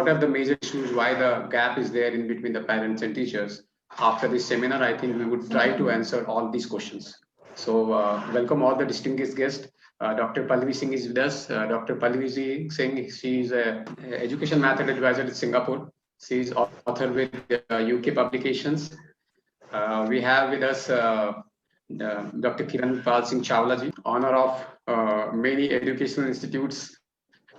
what are the major issues, why the gap is there in between the parents and teachers. After this seminar, I think we would try to answer all these questions. So welcome all the distinguished guests. Dr. Pallavi Singh is with us. Dr. Pallavi Singh, she is an education method advisor in Singapore. She is author with UK publications. We have with us Dr. Kiran Pal Singh Chawla ji, owner of many educational institutes.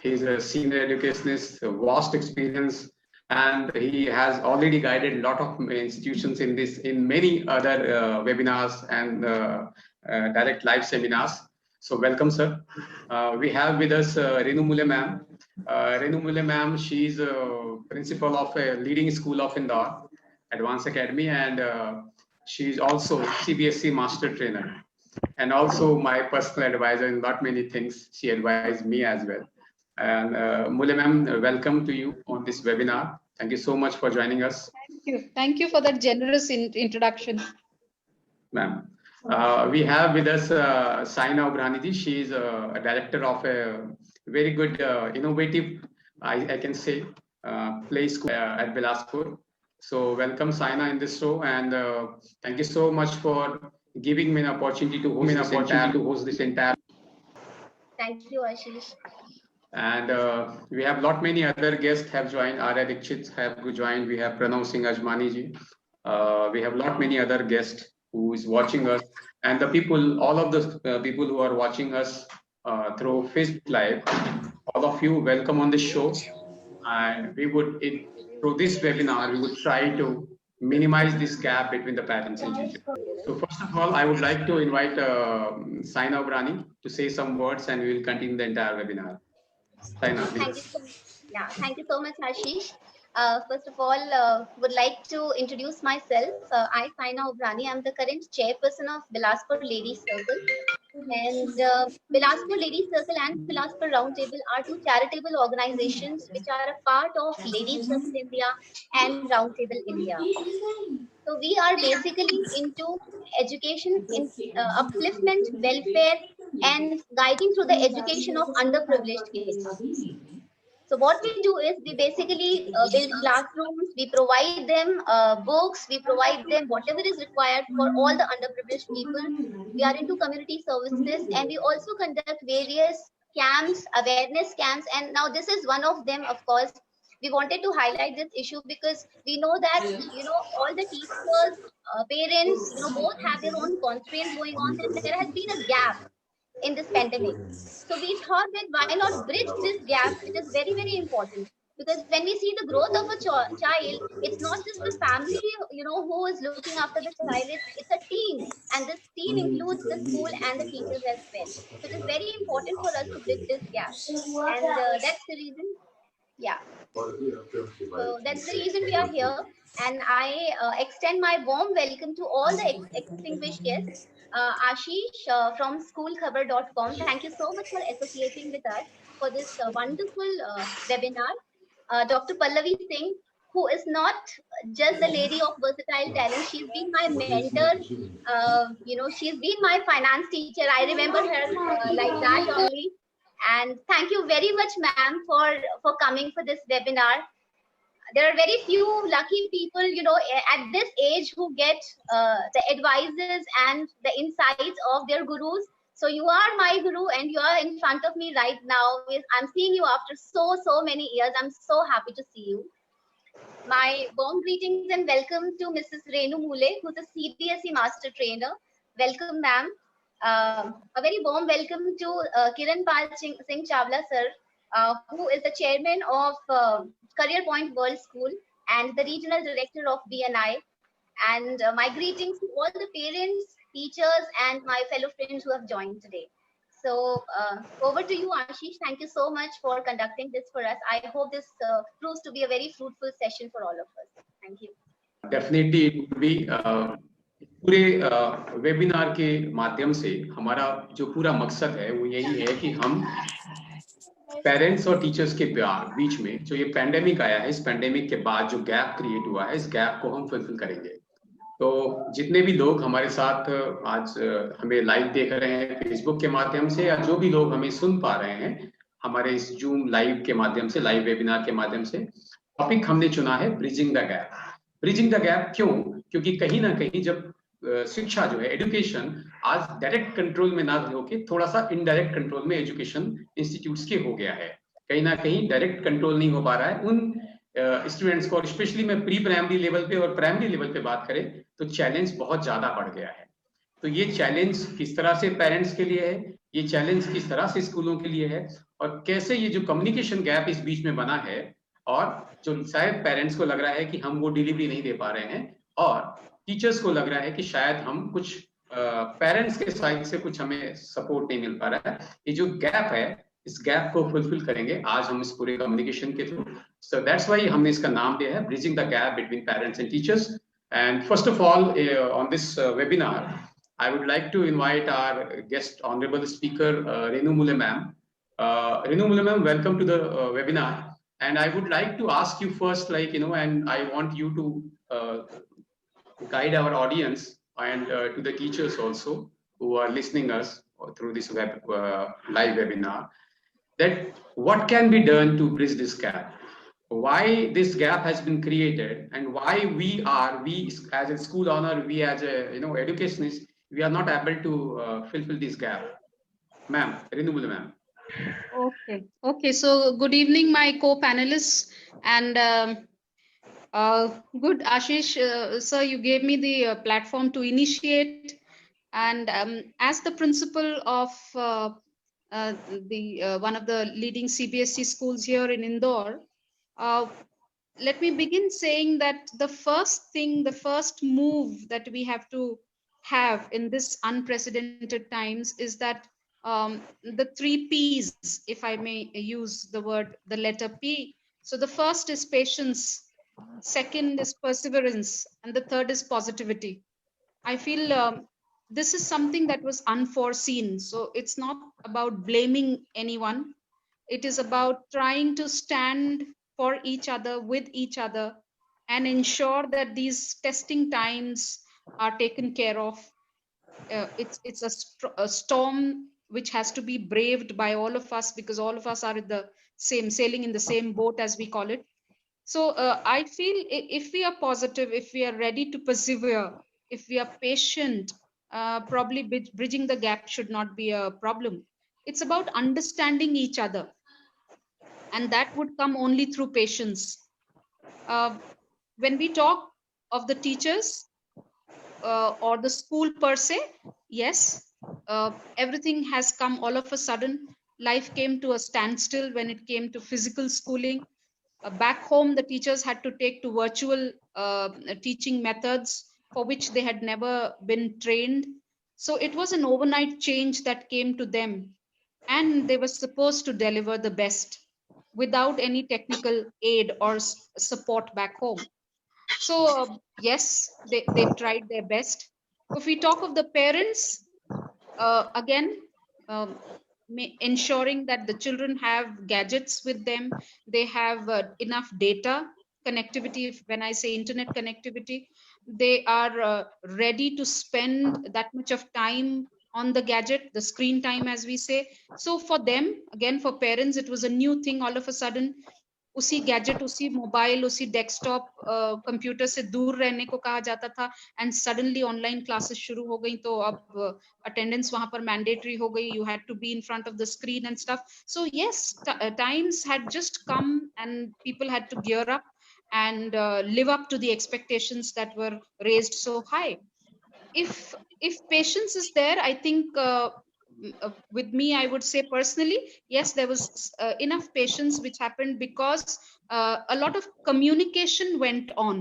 He is a senior educationist, vast experience, and he has already guided a lot of institutions in many other webinars and direct live seminars. So welcome, sir. We have with us Renu Mule ma'am. Renu Mule ma'am, she is principal of a leading school of Indore, Advanced Academy, and she is also CBSE master trainer, and also my personal advisor in lot many things. She advised me as well. And Mule ma'am, welcome to you on this webinar. Thank you so much for joining us. Thank you. Thank you for that generous introduction. Ma'am. We have with us Saina Obrani ji. She is a director of a very good, innovative, I can say, play school at Bilaspur. So welcome Saina in this show, and thank you so much for giving me an opportunity to host this entire. Thank you, Ashish. And we have many other guests have joined. Arya Dikshit have joined. We have Pranav Singh Ajmani ji. We have many other guests who is watching us, and the people, all of the people who are watching us through Facebook Live. All of you, welcome on the show. And we would, through this webinar, we would try to minimize this gap between the parents and teachers. So first of all, I would like to invite Saina Obrani to say some words, and we will continue the entire webinar. Thank you so much, Ashish. First of all, would like to introduce myself. I, Saina Obrani, I'm the current chairperson of Bilaspur Ladies Circle. And Bilaspur Ladies Circle and Bilaspur Roundtable are two charitable organizations which are a part of Ladies Circle India and Roundtable India. So we are basically into education, in upliftment, welfare, and guiding through the education of underprivileged kids. So what we do is we basically build classrooms, we provide them books, we provide them whatever is required for all the underprivileged people. We are into community services, and we also conduct various camps, awareness camps, and now this is one of them. Of course, we wanted to highlight this issue because we know that all the teachers, parents, both have their own constraints going on, and there has been a gap in this pandemic. So we thought that why not bridge this gap? It is very, very important, because when we see the growth of a child, it's not just the family, who is looking after the child. It's a team, and this team includes the school and the teachers as well. So it is very important for us to bridge this gap, and that's the reason. Yeah. So that's the reason we are here, and I extend my warm welcome to all the distinguished guests. Ashish from schoolkhabar.com, thank you so much for associating with us for this wonderful webinar. Dr. Pallavi Singh, who is not just the lady of versatile talent, she's been my mentor. She's been my finance teacher. I remember her like that only. And thank you very much, ma'am, for coming for this webinar. There are very few lucky people, at this age who get the advices and the insights of their gurus. So you are my guru, and you are in front of me right now. I'm seeing you after so many years. I'm so happy to see you. My warm greetings and welcome to Mrs. Renu Mule, who's a CBSE master trainer. Welcome, ma'am. A very warm welcome to Kiran Pal Singh Chawla, sir, who is the chairman of Career Point World School and the regional director of BNI. And my greetings to all the parents, teachers, and my fellow friends who have joined today. So over to you, Ashish. Thank you so much for conducting this for us. I hope this proves to be a very fruitful session for all of us. Thank you. Definitely it would be. पूरे webinar के माध्यम से हमारा जो पूरा मकसद है वो यही है कि हम पेरेंट्स और टीचर्स के बीच में जो ये पैंडेमिक आया है, इस पैंडेमिक के बाद जो गैप क्रिएट हुआ है, इस गैप को हम फुलफिल करेंगे। तो जितने भी लोग हमारे साथ आज हमें लाइव देख रहे हैं फेसबुक के माध्यम से, या जो भी लोग हमें सुन पा रहे हैं, हमारे इस जूम लाइव के माध्यम से, लाइव वेबिनार के माध्यम से। टॉपिक हमने चुना है bridging the gap. Bridging the gap क्यों? क्योंकि कहीं ना कहीं जब शिक्षा जो है, एजुकेशन आज डायरेक्ट कंट्रोल में ना होके थोड़ा सा इनडायरेक्ट कंट्रोल में एजुकेशन इंस्टीट्यूट्स के हो गया है। कहीं ना कहीं डायरेक्ट कंट्रोल नहीं हो पा रहा है उन स्टूडेंट्स को, और स्पेशली मैं प्री प्राइमरी लेवल पे और प्राइमरी लेवल पे बात करें तो चैलेंज बहुत ज्यादा बढ़ गया है। तो ये चैलेंज किस तरह से पेरेंट्स के लिए है, ये चैलेंज किस तरह से स्कूलों के लिए है, और कैसे ये जो कम्युनिकेशन गैप इस बीच में बना है, और जो शायद पेरेंट्स को लग रहा है कि हम वो डिलीवरी नहीं दे पा रहे हैं, और टीचर्स को लग रहा है कि शायद हम कुछ पेरेंट्स के साइड से कुछ हमें सपोर्ट नहीं मिल पा रहा है। ये जो गैप है, इस गैप को फुलफिल करेंगे आज हम इस पूरे कम्युनिकेशन के थ्रू। सो दैट्स वाई हमने इसका नाम दिया है bridging the gap between parents and teachers. And first of all on this webinar I would like to invite our guest, honorable speaker, Renu Mule ma'am. Renu Mule ma'am, welcome to the webinar. And I would like to ask you first, and I want you to guide our audience and to the teachers also who are listening us through this live webinar, that what can be done to bridge this gap? Why this gap has been created, and why we as a school owner, we as a educationist, we are not able to fulfill this gap. Ma'am, Renu Mule ma'am. Okay. So good evening, my co-panelists, and good, Ashish. Sir, you gave me the platform to initiate, and as the principal of one of the leading CBSE schools here in Indore, let me begin saying that the first move that we have to have in this unprecedented times is that the 3 P's, if I may use the letter P. So the first is patience, second is perseverance, and the third is positivity. I feel this is something that was unforeseen. So it's not about blaming anyone. It is about trying to stand for each other, with each other, and ensure that these testing times are taken care of. It's a storm which has to be braved by all of us, because all of us are sailing in the same boat, as we call it. So I feel if we are positive, if we are ready to persevere, if we are patient, probably bridging the gap should not be a problem. It's about understanding each other, and that would come only through patience. When we talk of the teachers or the school per se, yes, everything has come all of a sudden. Life came to a standstill when it came to physical schooling. Back home, the teachers had to take to virtual teaching methods for which they had never been trained. So it was an overnight change that came to them, and they were supposed to deliver the best without any technical aid or support back home. So yes, they tried their best. If we talk of the parents, again, ensuring that the children have gadgets with them, they have enough data connectivity. When I say internet connectivity, they are ready to spend that much of time on the gadget, the screen time, as we say. So for them, again, for parents, it was a new thing. All of a sudden, उसी gadget, उसी mobile, उसी desktop computer से दूर रहने को कहा जाता था, एंड सडनली ऑनलाइन क्लासेस शुरू हो गई, तो अब अटेंडेंस वहां पर मैंडेटरी हो गई. You had to be in front of the screen and stuff. So yes, times had just come and people had to gear up and live up to the expectations that were raised so high. If patience is there, I think with me, I would say personally, yes, there was enough patience, which happened because a lot of communication went on.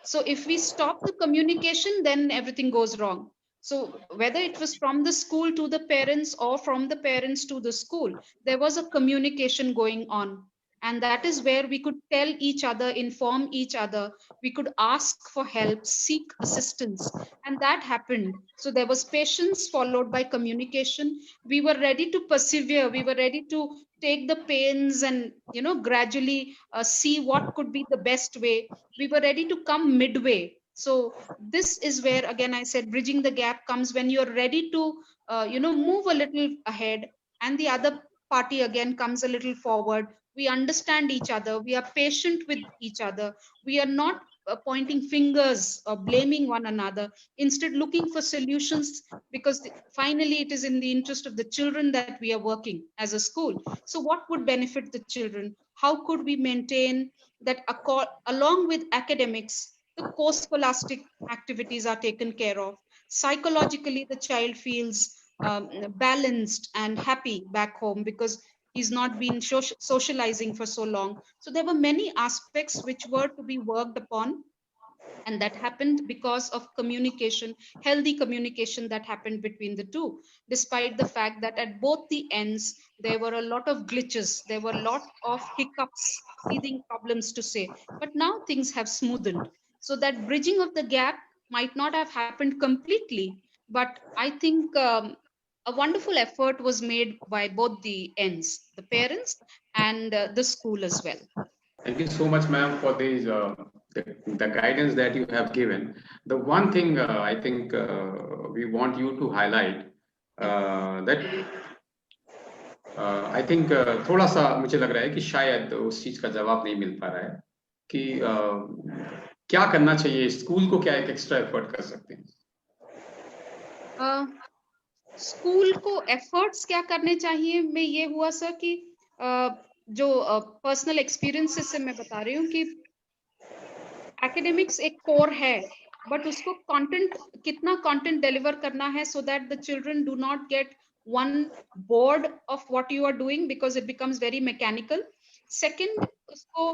So if we stop the communication, then everything goes wrong. So whether it was from the school to the parents or from the parents to the school, there was a communication going on. And that is where we could tell each other, inform each other, we could ask for help, seek assistance, and that happened. So there was patience followed by communication. We were ready to persevere, we were ready to take the pains and gradually see what could be the best way. We were ready to come midway. So this is where, again, I said bridging the gap comes when you're ready to move a little ahead, and the other party again comes a little forward. We understand each other. We are patient with each other. We are not pointing fingers or blaming one another. Instead, looking for solutions, because finally it is in the interest of the children that we are working as a school. So what would benefit the children? How could we maintain that along with academics, the co-scholastic activities are taken care of? Psychologically, the child feels balanced and happy back home because he's not been socializing for so long. So there were many aspects which were to be worked upon, and that happened because of communication, healthy communication that happened between the two, despite the fact that at both the ends there were a lot of glitches, there were a lot of hiccups, teething problems to say. But now things have smoothened, so that bridging of the gap might not have happened completely, but I think a wonderful effort was made by both the ends, the parents and the school as well. Thank you so much, ma'am, for these the guidance that you have given. The one thing I think we want you to highlight that I think थोड़ा सा मुझे लग रहा है कि शायद उस चीज का जवाब नहीं मिल पा रहा है कि क्या करना चाहिए, स्कूल को क्या एक एक्स्ट्रा एफर्ट कर सकते हैं? स्कूल को एफर्ट्स क्या करने चाहिए, मैं ये हुआ सर कि जो पर्सनल एक्सपीरियंसेस से मैं बता रही हूँ कि एकेडमिक्स एक कोर है, बट उसको कंटेंट, कितना कंटेंट डिलीवर करना है so that the children do not gate one bored of what you are doing because it becomes very mechanical. Second, उसको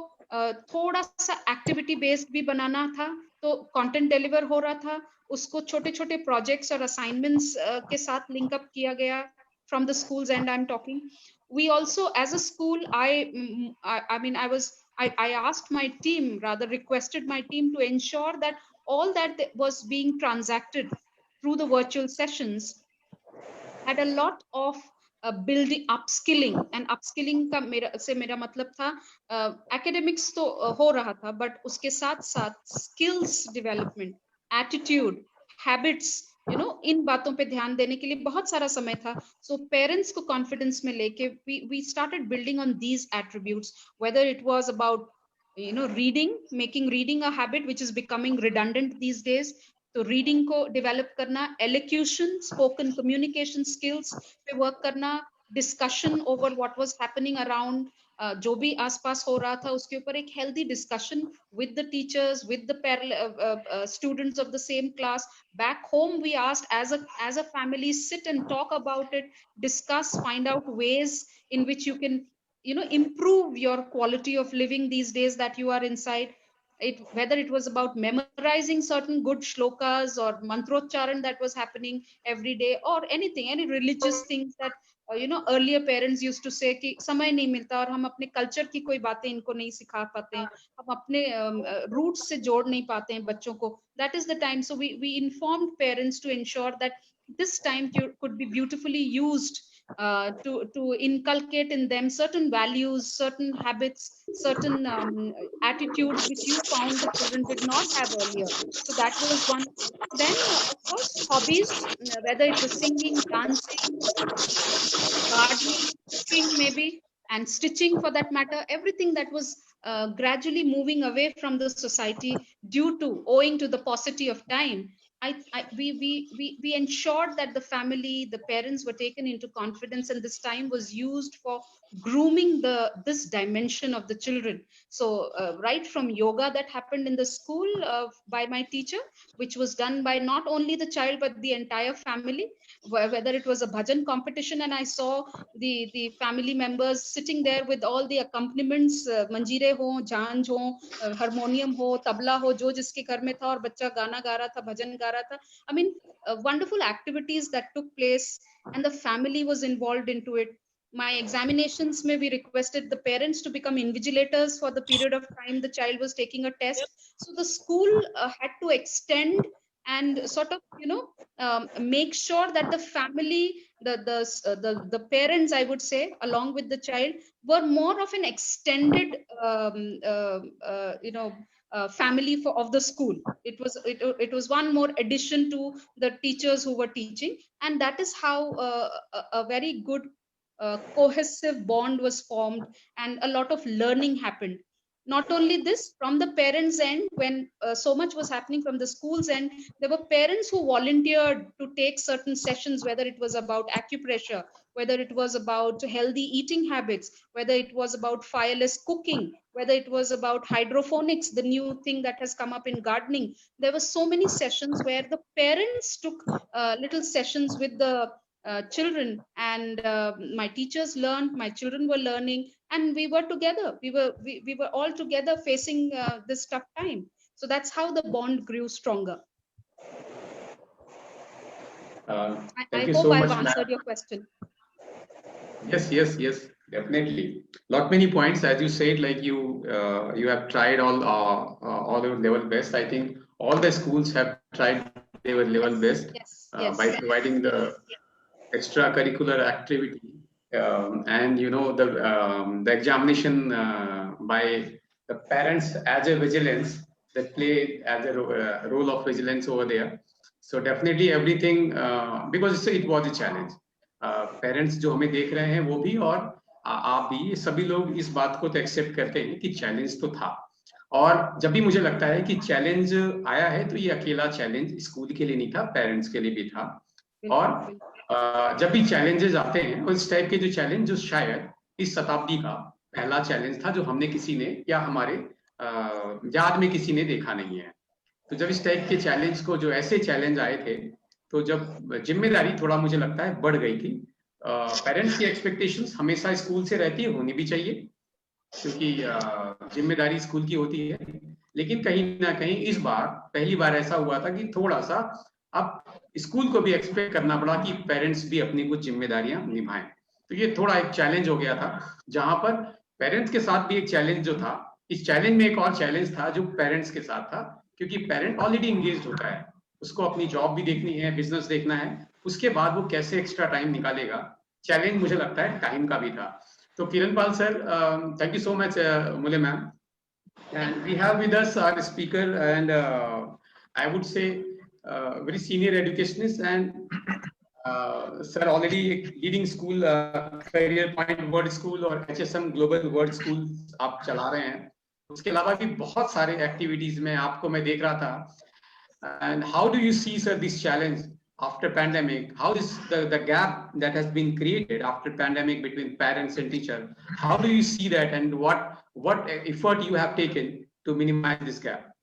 थोड़ा सा एक्टिविटी बेस्ड भी बनाना था, तो कंटेंट डिलीवर हो रहा था, उसको छोटे छोटे प्रोजेक्ट्स और असाइनमेंट्स के साथ लिंक अप किया गया from the schools end I'm talking. We also as a school, I mean I asked my team, rather requested my team to ensure that all that was being transacted through the virtual sessions had a lot of building upskilling, and upskilling का मेरा मतलब था academics तो हो रहा था, but उसके साथ साथ skills development, attitude, habits, you know, इन बातों पे ध्यान देने के लिए बहुत सारा समय था. So parents को confidence में लेके we started building on these attributes, whether it was about, you know, reading, making reading a habit which is becoming redundant these days. तो रीडिंग को डेवलप करना, एलोक्यूशन, स्पोकन कम्युनिकेशन स्किल्स पे work करना, discussion over what was happening around, जो भी आसपास हो रहा था उसके ऊपर एक healthy discussion with the teachers, with the students of the same class. Back home we asked as a family, sit and talk about it, discuss, find out ways in which you can, you know, improve your quality of living these days that you are inside it, whether it was about memorizing certain good shlokas or mantrocharan that was happening every day, or anything, any religious things that you know, earlier parents used to say कि समय नहीं मिलता और हम अपने culture की कोई बातें इनको नहीं सिखा पाते हैं, हम अपने रूट्स से जोड़ नहीं पाते हैं बच्चों को. That is the time, so we informed parents to ensure that this time could be beautifully used to inculcate in them certain values, certain habits, certain attitudes which you found the children did not have earlier. So that was one. Then, of course, hobbies, whether it was singing, dancing, gardening, cooking maybe, and stitching for that matter, everything that was gradually moving away from the society due to, owing to the paucity of time. We ensured that the family, the parents were taken into confidence, and this time was used for grooming this dimension of the children. So right from yoga that happened in the school by my teacher, which was done by not only the child but the entire family, whether it was a bhajan competition, and I saw the family members sitting there with all the accompaniments, manjeere ho, jhanj ho, harmonium ho, tabla ho, jo jiske ghar mein tha, aur bachcha gana ga raha tha, bhajan ga raha tha. I mean, wonderful activities that took place, and the family was involved into it. My examinations may we requested the parents to become invigilators for the period of time the child was taking a test. So the school had to extend and sort of, you know, make sure that the family, the parents, I would say, along with the child, were more of an extended you know, family of the school. It was one more addition to the teachers who were teaching, and that is how a very good cohesive bond was formed, and a lot of learning happened. Not only this, from the parents' end, when so much was happening from the school's end, there were parents who volunteered to take certain sessions, whether it was about acupressure, whether it was about healthy eating habits, whether it was about fireless cooking, whether it was about hydroponics, the new thing that has come up in gardening. There were so many sessions where the parents took little sessions with the children, and my teachers learned, my children were learning, and we were together. We were all together facing this tough time. So that's how the bond grew stronger. Thank I you hope so I've much, ma'am. answered your question. Yes, definitely. Lot many points, as you said, like you have tried all your level best. I think all the schools have tried their level best Yes. by providing the extracurricular activity, and the examination by the parents as a vigilance, that play as a role of vigilance over there. So definitely everything, because it was a challenge. Parents जो हमें देख रहे हैं वो भी, और आप भी, सभी लोग इस बात को तो एक्सेप्ट करते हैं कि चैलेंज तो था। और जब भी मुझे लगता है कि चैलेंज आया है तो ये अकेला चैलेंज स्कूल के लिए नहीं था, पेरेंट्स के लिए भी था। और जब भी चैलेंजेस आते हैं, उस टाइप के जो चैलेंज, जो शायद इस शताब्दी का पहला चैलेंज था जो हमने किसी ने या हमारे याद में किसी ने देखा नहीं है। तो जब इस टाइप के चैलेंज को, जो ऐसे चैलेंज आए थे, तो जब जिम्मेदारी थोड़ा मुझे लगता है बढ़ गई थी। पेरेंट्स की एक्सपेक्टेशंस हमेशा स्कूल से रहती है, होनी भी चाहिए, क्योंकि जिम्मेदारी स्कूल की होती है। लेकिन कहीं ना कहीं इस बार पहली बार ऐसा हुआ था कि थोड़ा सा अब स्कूल को भी एक्सपेक्ट करना पड़ा कि पेरेंट्स भी अपनी कुछ जिम्मेदारियां निभाएं। तो ये थोड़ा एक चैलेंज हो गया था, जहां पर पेरेंट्स के साथ भी एक चैलेंज जो था, इस चैलेंज में एक और चैलेंज था जो पेरेंट्स के साथ था, क्योंकि पेरेंट ऑलरेडी इंगेज होता है, उसको अपनी जॉब भी देखनी है, बिजनेस देखना है, उसके बाद वो कैसे एक्स्ट्रा टाइम निकालेगा। चैलेंज मुझे लगता है टाइम का भी था। तो Kiranpal sir, thank you so much, Mule ma'am, and we have with us our speaker, and I would say very senior educationist, and sir already leading school, career point word school और HSM global word school आप चला रहे हैं। उसके अलावा भी बहुत सारे एक्टिविटीज में आपको मैं देख रहा था। And how do you see, sir, this challenge after pandemic? How is the gap that has been created after pandemic between parents and teacher? How do you see that, and what effort you have taken to minimize this gap?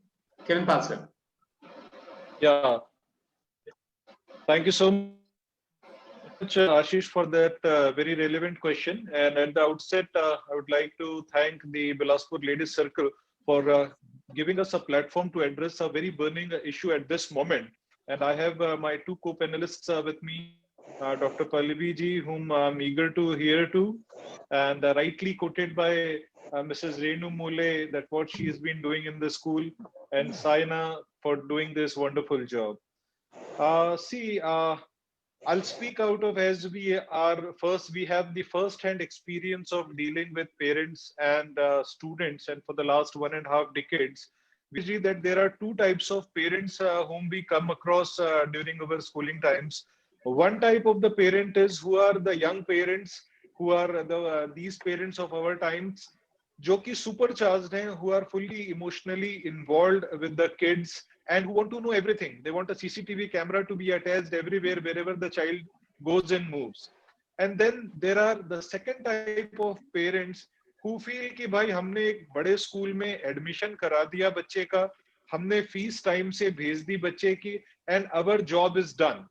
Kiranpal, sir. Yeah. Thank you so much, Ashish, for that very relevant question. And at the outset, I would like to thank the Bilaspur Ladies Circle for giving us a platform to address a very burning issue at this moment. And I have my two co-panelists with me, Dr. Pallavi ji, whom I'm eager to hear to, and rightly quoted by Mrs. Renu Mule, that what she has been doing in the school, and Saina for doing this wonderful job. I'll speak out of, as we have the first-hand experience of dealing with parents and students, and for the last 1.5 decades, we see that there are two types of parents whom we come across during our schooling times. One type of the parent is who are the young parents, who are these parents of our times, जो कि supercharged हैं, who are fully emotionally involved with the kids and who want to know everything. They want a CCTV camera to be attached everywhere, wherever the child goes and moves. And then there are the second type of parents who feel कि भाई हमने एक बड़े school में admission करा दिया बच्चे का, हमने फीस टाइम से भेज दी बच्चे की, and our job is done.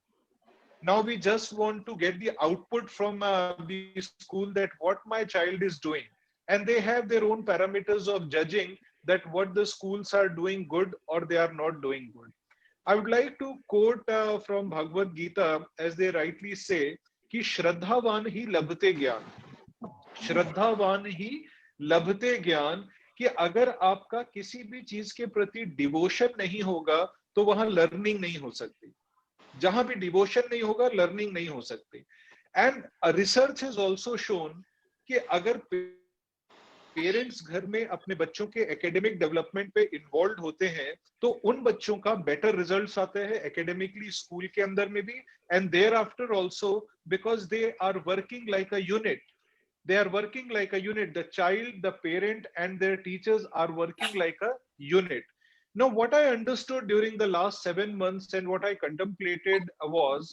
Now we just want to get the output from the school that what my child is doing. And they have their own parameters of judging that what the schools are doing good or they are not doing good. I would like to quote from Bhagavad Gita, as they rightly say, कि श्रद्धावान ही लभते ज्ञान, श्रद्धावान ही लभते ज्ञान, कि अगर आपका किसी भी चीज के प्रति डिवोशन नहीं होगा तो वहां लर्निंग नहीं हो सकती। जहां भी डिवोशन नहीं होगा, लर्निंग नहीं हो सकती। And research has also shown कि अगर पेरेंट्स घर में अपने बच्चों के एकेडमिक डेवलपमेंट पे इन्वॉल्व होते हैं तो उन बच्चों का बेटर रिजल्ट्स आते हैं एकेडमिकली स्कूल के अंदर में भी and thereafter also because they are working like a unit. They are working like a unit. The child, the parent, and their teachers are working like a unit. Now, what I understood during the last 7 months and what I contemplated was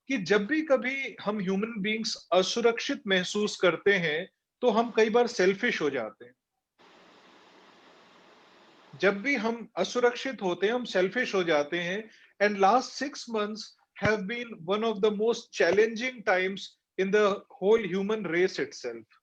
कि जब भी कभी हम human beings असुरक्षित महसूस करते हैं तो हम कई बार सेल्फिश हो जाते हैं. जब भी हम असुरक्षित होते हैं हम सेल्फिश हो जाते हैं. And last 6 months have been one of the most challenging times in the whole human race itself.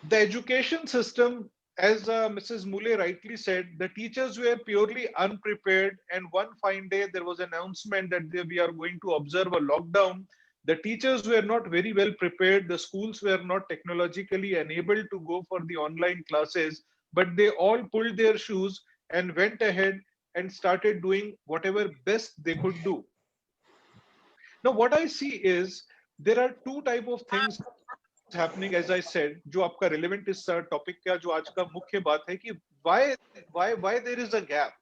The education system, as Mrs. Mule rightly said, the teachers were purely unprepared, and one fine day there was an announcement that we are going to observe a lockdown. The teachers were not very well prepared. The schools were not technologically enabled to go for the online classes, but they all pulled their shoes and went ahead and started doing whatever best they could do. Now, what I see is there are two type of things happening, as I said, जो आपका relevant इस topic का जो आज का मुख्य बात है कि why there is a gap.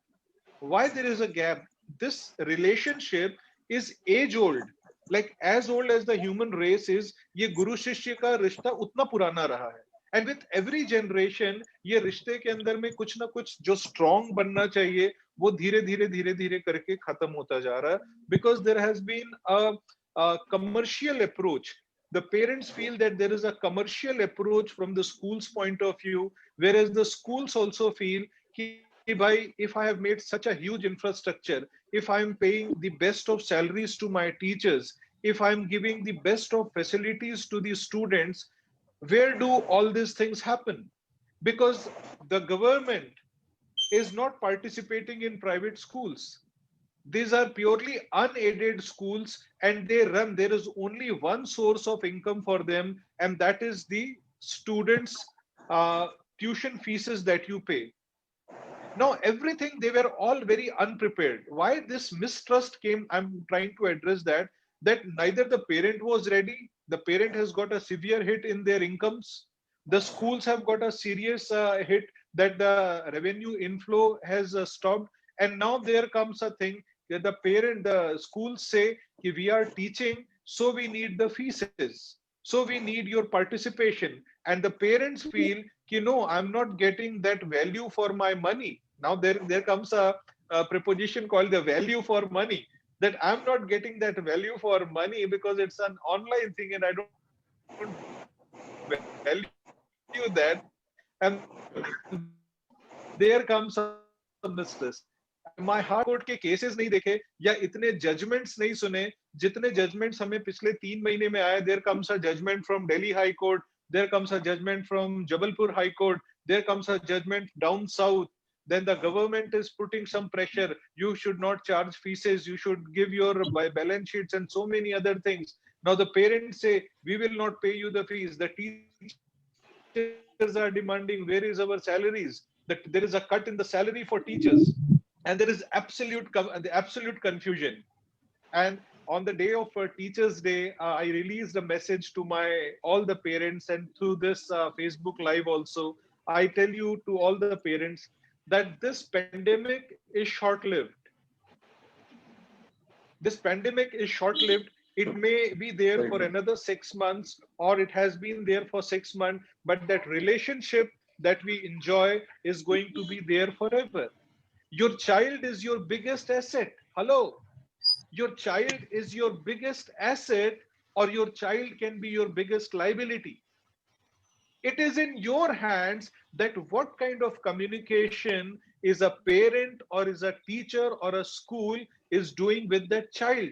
Why there is a gap? This relationship is age old, like as old as the human race is. ये गुरु शिष्य का रिश्ता उतना पुराना रहा है. And with every generation, ये रिश्ते के अंदर में कुछ ना कुछ जो strong बनना चाहिए, वो धीरे धीरे करके खत्म होता जा रहा है. Because there has been a commercial approach. The parents feel that there is a commercial approach from the school's point of view, whereas the schools also feel that if I have made such a huge infrastructure, if I'm paying the best of salaries to my teachers, if I'm giving the best of facilities to the students, where do all these things happen? Because the government is not participating in private schools. These are purely unaided schools, and there is only one source of income for them, and that is the students' tuition fees that you pay. Now, everything, they were all very unprepared. Why this mistrust came, I'm trying to address that neither the parent was ready, the parent has got a severe hit in their incomes, the schools have got a serious hit that the revenue inflow has stopped, and now there comes a thing that the schools say, we are teaching, so we need the fees, so we need your participation, and the parents feel, no, I'm not getting that value for my money. Now there comes a preposition called the value for money, that I'm not getting that value for money because it's an online thing and I don't value that, and there comes a mistrust. My heart court के cases नहीं देखे या इतने judgments नहीं सुने जितने judgments हमें पिछले 3 महीने में आए. There comes a judgment from Delhi High Court, there comes a judgment from Jabalpur High Court, there comes a judgment down south. Then the government is putting some pressure. You should not charge fees, you should give your balance sheets and so many other things. Now the parents say, we will not pay you the fees. The teachers are demanding, where is our salaries? That there is a cut in the salary for teachers. And there is absolute confusion. And on the day of Teachers' Day, I released a message to all the parents, and through this Facebook Live also, I tell you to all the parents that this pandemic is short-lived. This pandemic is short-lived. It may be there for another 6 months, or it has been there for 6 months, but that relationship that we enjoy is going to be there forever. Your child is your biggest asset. Hello. Your child is your biggest asset, or your child can be your biggest liability. It is in your hands that what kind of communication is a parent or is a teacher or a school is doing with that child.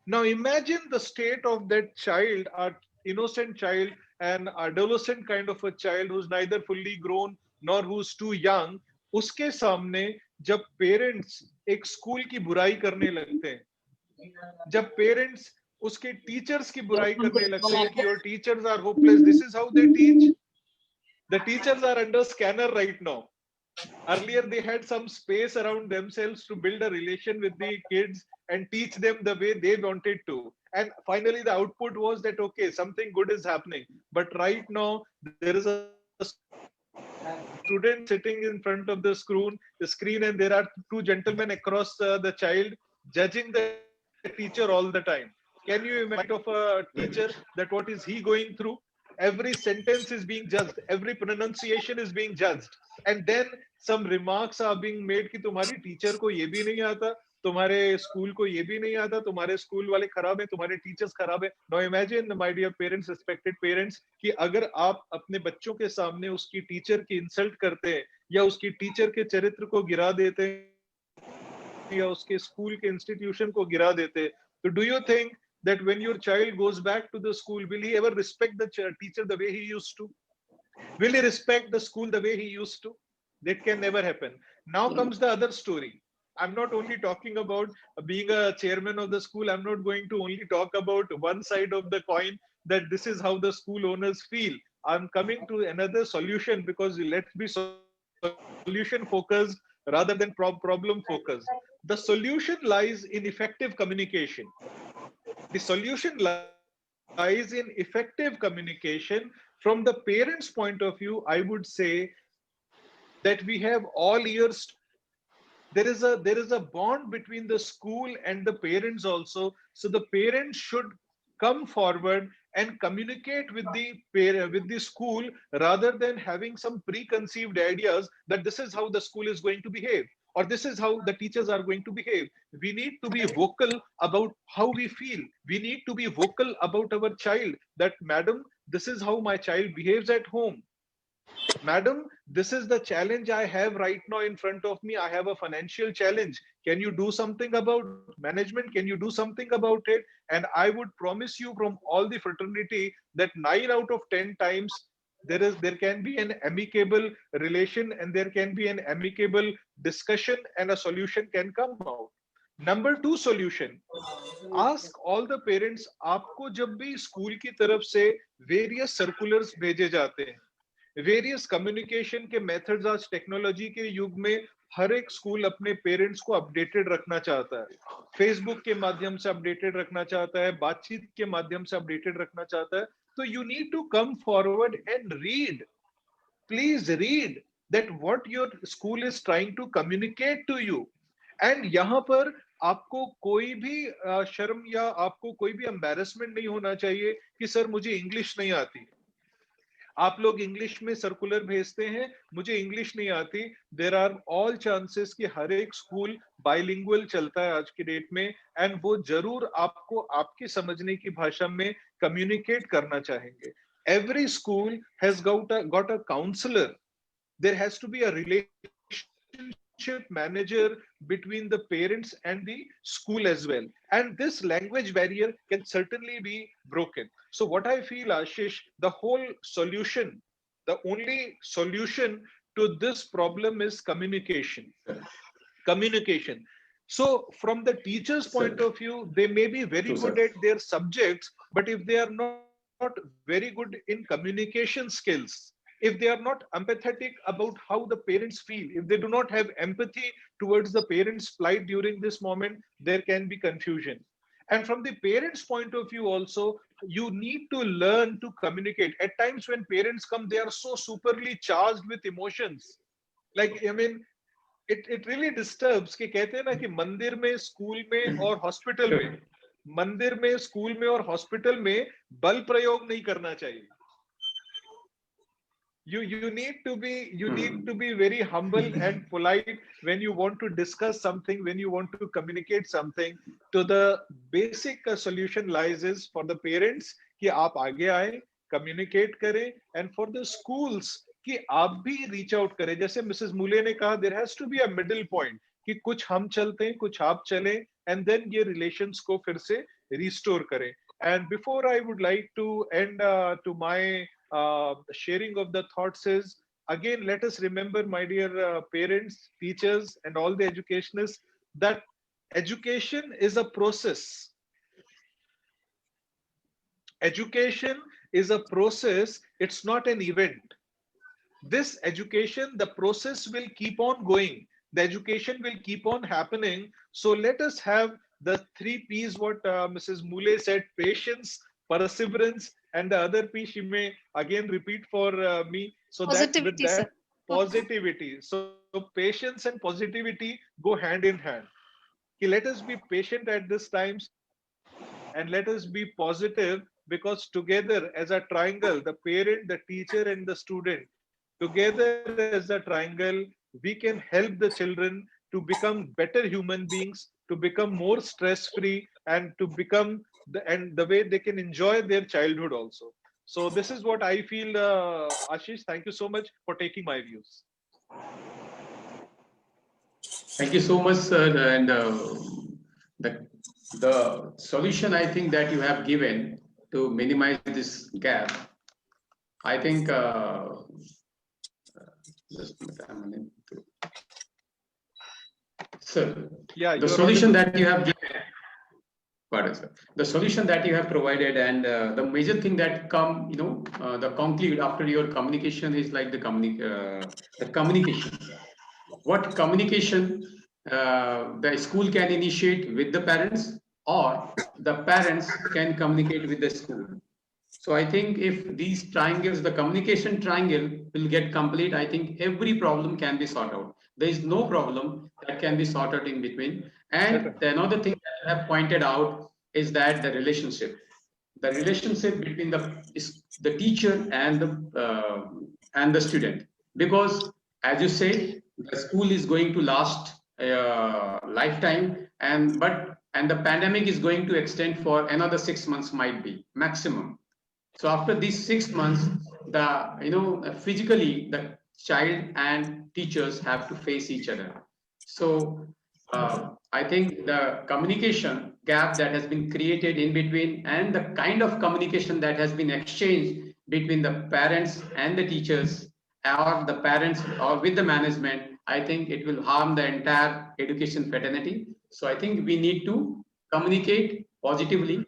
Now imagine the state of that child, an innocent child, an adolescent kind of a child who's neither fully grown nor who's too young. उसके सामने जब parents एक school की बुराई करने लगते हैं, जब पेरेंट्स उसके टीचर्स की बुराई करने लगते हैं कि your teachers are hopeless, this is how they teach. The teachers are under scanner right now. Earlier they had some space around themselves to build a relation with the kids and teach them the way they wanted to, and finally the output was that okay, something good is happening. But right now there is a student sitting in front of the screen, and there are two gentlemen across the child judging the teacher all the time. Can you imagine the mind of a teacher, that what is he going through? Every sentence is being judged, every pronunciation is being judged, and then some remarks are being made कि तुम्हारी teacher को ये भी नहीं आता, तुम्हारे school को ये भी नहीं आता, तुम्हारे स्कूल वाले खराब है, तुम्हारे टीचर्स खराब है. Now imagine my dear parents, respected parents, कि अगर आप अपने बच्चों के सामने उसकी टीचर की इंसल्ट करते हैं, या उसकी टीचर के चरित्र को गिरा देते हैं, या उसके स्कूल के इंस्टीट्यूशन को गिरा देते हैं, तो do you think that when your child goes back to the school, will he ever respect the teacher the way he used to? Will he respect the school the way he used to? That can never happen. Now comes the other story. I'm not only talking about being a chairman of the school. I'm not going to only talk about one side of the coin, that this is how the school owners feel. I'm coming to another solution, because let's be solution focused rather than problem focused. The solution lies in effective communication. The solution lies in effective communication. From the parents' point of view, I would say that we have all ears. There is a bond between the school and the parents also. So the parents should come forward and communicate with the school, rather than having some preconceived ideas that this is how the school is going to behave, or this is how the teachers are going to behave. We need to be vocal about how we feel. We need to be vocal about our child, that madam, this is how my child behaves at home. Madam, this is the challenge I have right now in front of me. I have a financial challenge. Can you do something about management? Can you do something about it? And I would promise you from all the fraternity that 9 out of 10 times there can be an amicable relation, and there can be an amicable discussion, and a solution can come out. Number 2 solution, ask all the parents. आपको जब भी school की तरफ से various circulars भेजे जाते हैं, various communication के मेथड्स, आज टेक्नोलॉजी के युग में हर एक स्कूल अपने पेरेंट्स को अपडेटेड रखना चाहता है, फेसबुक के माध्यम से अपडेटेड रखना चाहता है, बातचीत के माध्यम से अपडेटेड रखना चाहता है. तो you need to come forward and read, please read that what your school is trying to communicate to you. And यहाँ पर आपको कोई भी शर्म या आपको कोई भी एम्बैरेसमेंट नहीं होना चाहिए कि सर मुझे इंग्लिश नहीं आती. आप लोग इंग्लिश में सर्कुलर भेजते हैं, मुझे इंग्लिश नहीं आती. देयर आर ऑल चांसेस कि हर एक स्कूल बाइलिंगुअल चलता है आज की डेट में, एंड वो जरूर आपको आपके समझने की भाषा में कम्युनिकेट करना चाहेंगे. Every school has got a counsellor. There has to be a relationship manager between the parents and the school as well, and this language barrier can certainly be broken. So what I feel, Ashish, the whole solution, the only solution to this problem is communication. So from the teacher's point of view, they may be very good at their subjects, but if they are not very good in communication skills, if they are not empathetic about how the parents feel, if they do not have empathy towards the parents' plight during this moment, there can be confusion. And from the parents' point of view also, you need to learn to communicate. At times when parents come, they are so superly charged with emotions. Like, I mean, it really disturbs कि कहते हैं ना कि मंदिर में, school में और hospital में, मंदिर में, स्कूल में और हॉस्पिटल में बल प्रयोग नहीं करना चाहिए. You need to be very humble and polite when you want to discuss something, when you want to communicate something. To the basic solution lies is for the parents कि आप आगे आए, communicate करें, and for the schools कि आप भी reach out करें. जैसे मिसेस मूले ने कहा, there has to be a middle point कि कुछ हम चलते हैं, कुछ आप चलें, and then ये relations को फिर से restore करें. And before I would like to end to my sharing of the thoughts is, again, let us remember, my dear parents, teachers, and all the educationists, that education is a process. Education is a process. It's not an event. This education, the process will keep on going. The education will keep on happening. So let us have the 3 P's, what Mrs. Moole said: patience, perseverance, and the other P she may again repeat for me, so that with Positivity, that sir. positivity. So patience and positivity go hand in hand. Okay, let us be patient at this time and let us be positive, because together as a triangle, the parent, the teacher, and the student, together as a triangle, we can help the children to become better human beings, to become more stress free, and to become the way they can enjoy their childhood also. So this is what I feel. Ashish, thank you so much for taking my views. Thank you so much, sir. And the solution I think that you have given to minimize this gap, I think just a minute. Sir, Yeah, the you're solution audible. that you have given, pardon, sir, the solution that you have provided, and the major thing that come, the conclude after your communication is like the communication. What communication the school can initiate with the parents, or the parents can communicate with the school. So I think if these triangles, the communication triangle will get complete, I think every problem can be sorted out. There is no problem that can be sorted in between. And Certainly. the another thing that I have pointed out is that the relationship between the teacher and the student, because as you said, the school is going to last lifetime, and the pandemic is going to extend for another 6 months, might be maximum. So after these 6 months, physically the child and teachers have to face each other. So I think the communication gap that has been created in between, and the kind of communication that has been exchanged between the parents and the teachers, or the parents or with the management, I think it will harm the entire education fraternity. So I think we need to communicate positively.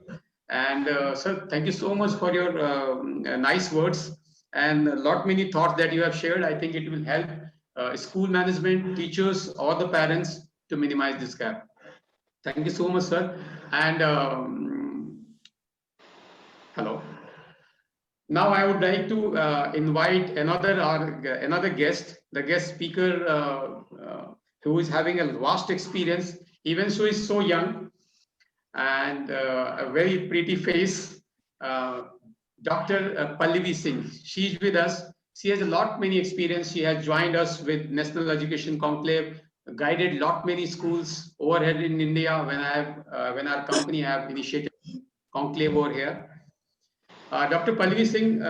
And sir, thank you so much for your nice words and a lot many thoughts that you have shared. I think it will help school management, teachers, or the parents to minimize this gap. Thank you so much, sir. And hello. Now I would like to invite another guest, the guest speaker who is having a vast experience, even so is so young, and a very pretty face, Dr. Pallavi Singh. She's with us. She has a lot many experience. She has joined us with National Education Conclave, guided lot many schools overhead in India when our company have initiated conclave over here. Dr. Pallavi Singh,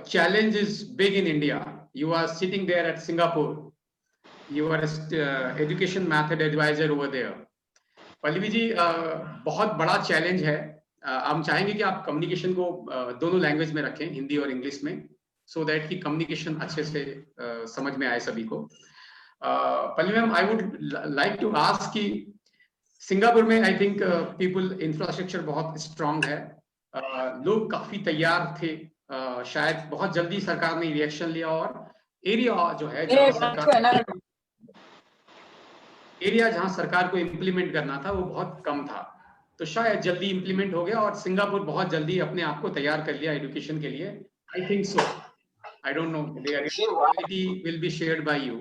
challenge is big in India. You are sitting there at Singapore. You are education method advisor over there. Pallavi ji, बहुत बड़ा challenge है। हम चाहेंगे कि आप communication को दोनों language में रखें, हिंदी और इंग्लिश में, सो दैट कि कम्युनिकेशन अच्छे से समझ में आए सभी को। Pallavi ma'am, I would like to ask कि सिंगापुर में आई थिंक पीपल इंफ्रास्ट्रक्चर बहुत स्ट्रांग है, लोग काफी तैयार थे, शायद बहुत जल्दी सरकार ने रिएक्शन लिया, और एरिया जो है जहां सरकार को इम्प्लीमेंट करना था वो बहुत कम था, तो शायद जल्दी इम्प्लीमेंट हो गया और सिंगापुर बहुत जल्दी अपने आप को तैयार कर लिया एजुकेशन के लिए। I think so, I don't know, the reality will be shared by you.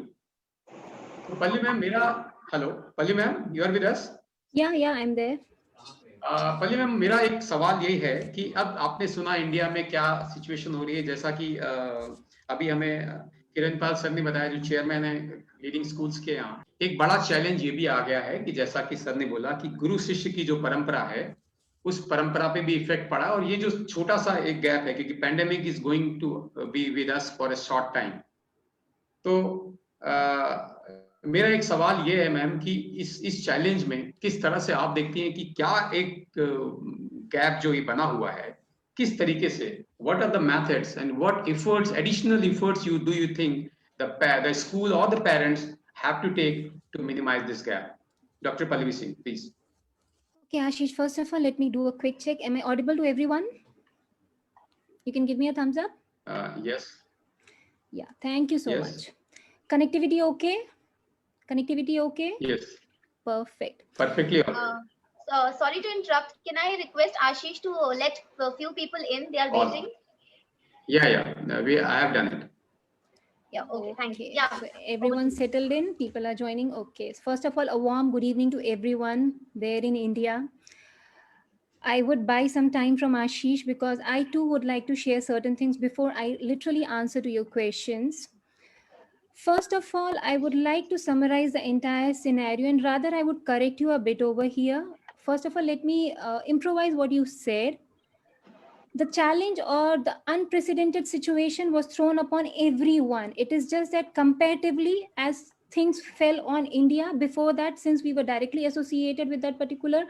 तो Pallavi ma'am, hello Pallavi ma'am, you are with us? Yeah I am there. Pallavi ma'am, मेरा एक सवाल यही है कि अब आपने सुना इंडिया में क्या सिचुएशन हो रही है, जैसा कि अभी हमें किरणपाल सर ने बताया, जो चेयरमैन है लीडिंग स्कूल्स के यहाँ, एक बड़ा चैलेंज ये भी आ गया है कि जैसा कि सर ने बोला कि गुरु शिष्य की जो परंपरा है, उस परंपरा पे भी इफेक्ट पड़ा, और ये जो छोटा सा एक गैप है, क्योंकि pandemic is going to be with us for a short time. तो मेरा एक सवाल ये है मैम कि इस चैलेंज में किस तरह से आप देखती हैं कि क्या एक गैप जो ये बना हुआ है, किस तरीके से, what are the methods and what efforts, additional efforts you think the school or the parents have to take to minimize this gap? Dr. Pallavi Singh, please. Okay, Ashish, first of all, let me do a quick check. Am I audible to everyone? You can give me a thumbs up. Yes. Yeah, thank you so Yes. much. Connectivity okay? Connectivity okay? Yes. Perfect. Perfectly. Sorry to interrupt. Can I request Ashish to let a few people in? They are All. waiting. Yeah. I have done it. Yeah. Okay. Thank you. Okay, Yeah. so over to everyone you. settled in, people are joining. Okay, first of all, a warm good evening to everyone there in India. I would buy some time from Ashish because I too would like to share certain things before I literally answer to your questions. First of all, I would like to summarize the entire scenario, and rather I would correct you a bit over here. First of all, let me improvise what you said. The challenge or the unprecedented situation was thrown upon everyone. It is just that comparatively, as things fell on India before that, since we were directly associated with that particular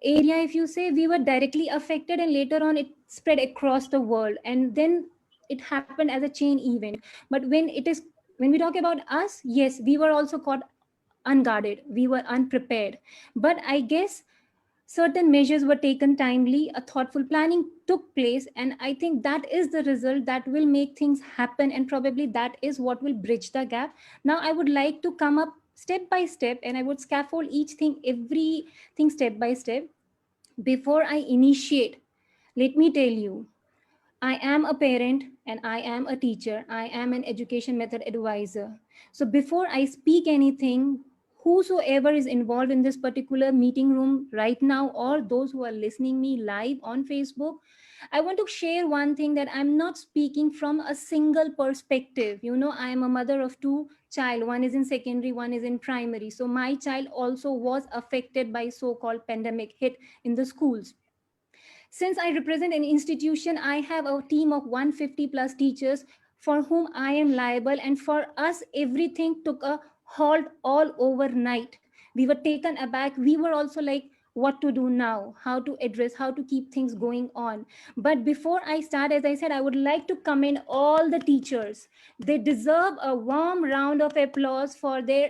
area, if you say, we were directly affected, and later on it spread across the world, and then it happened as a chain event. But when we talk about us, yes, we were also caught unguarded, we were unprepared. But I guess certain measures were taken timely, a thoughtful planning took place, and I think that is the result that will make things happen, and probably that is what will bridge the gap. Now I would like to come up step by step, and I would scaffold everything step by step. Before I initiate, let me tell you, I am a parent and I am a teacher. I am an education method advisor. So before I speak anything, whosoever is involved in this particular meeting room right now, or those who are listening me live on Facebook, I want to share one thing, that I'm not speaking from a single perspective. You know, I am a mother of two child. One is in secondary, one is in primary. So my child also was affected by so-called pandemic hit in the schools. Since I represent an institution, I have a team of 150 plus teachers for whom I am liable. And for us, everything took a halt all overnight. We were taken aback. We were also like, what to do now, how to address, how to keep things going on. But before I start, as I said, I would like to commend all the teachers. They deserve a warm round of applause for their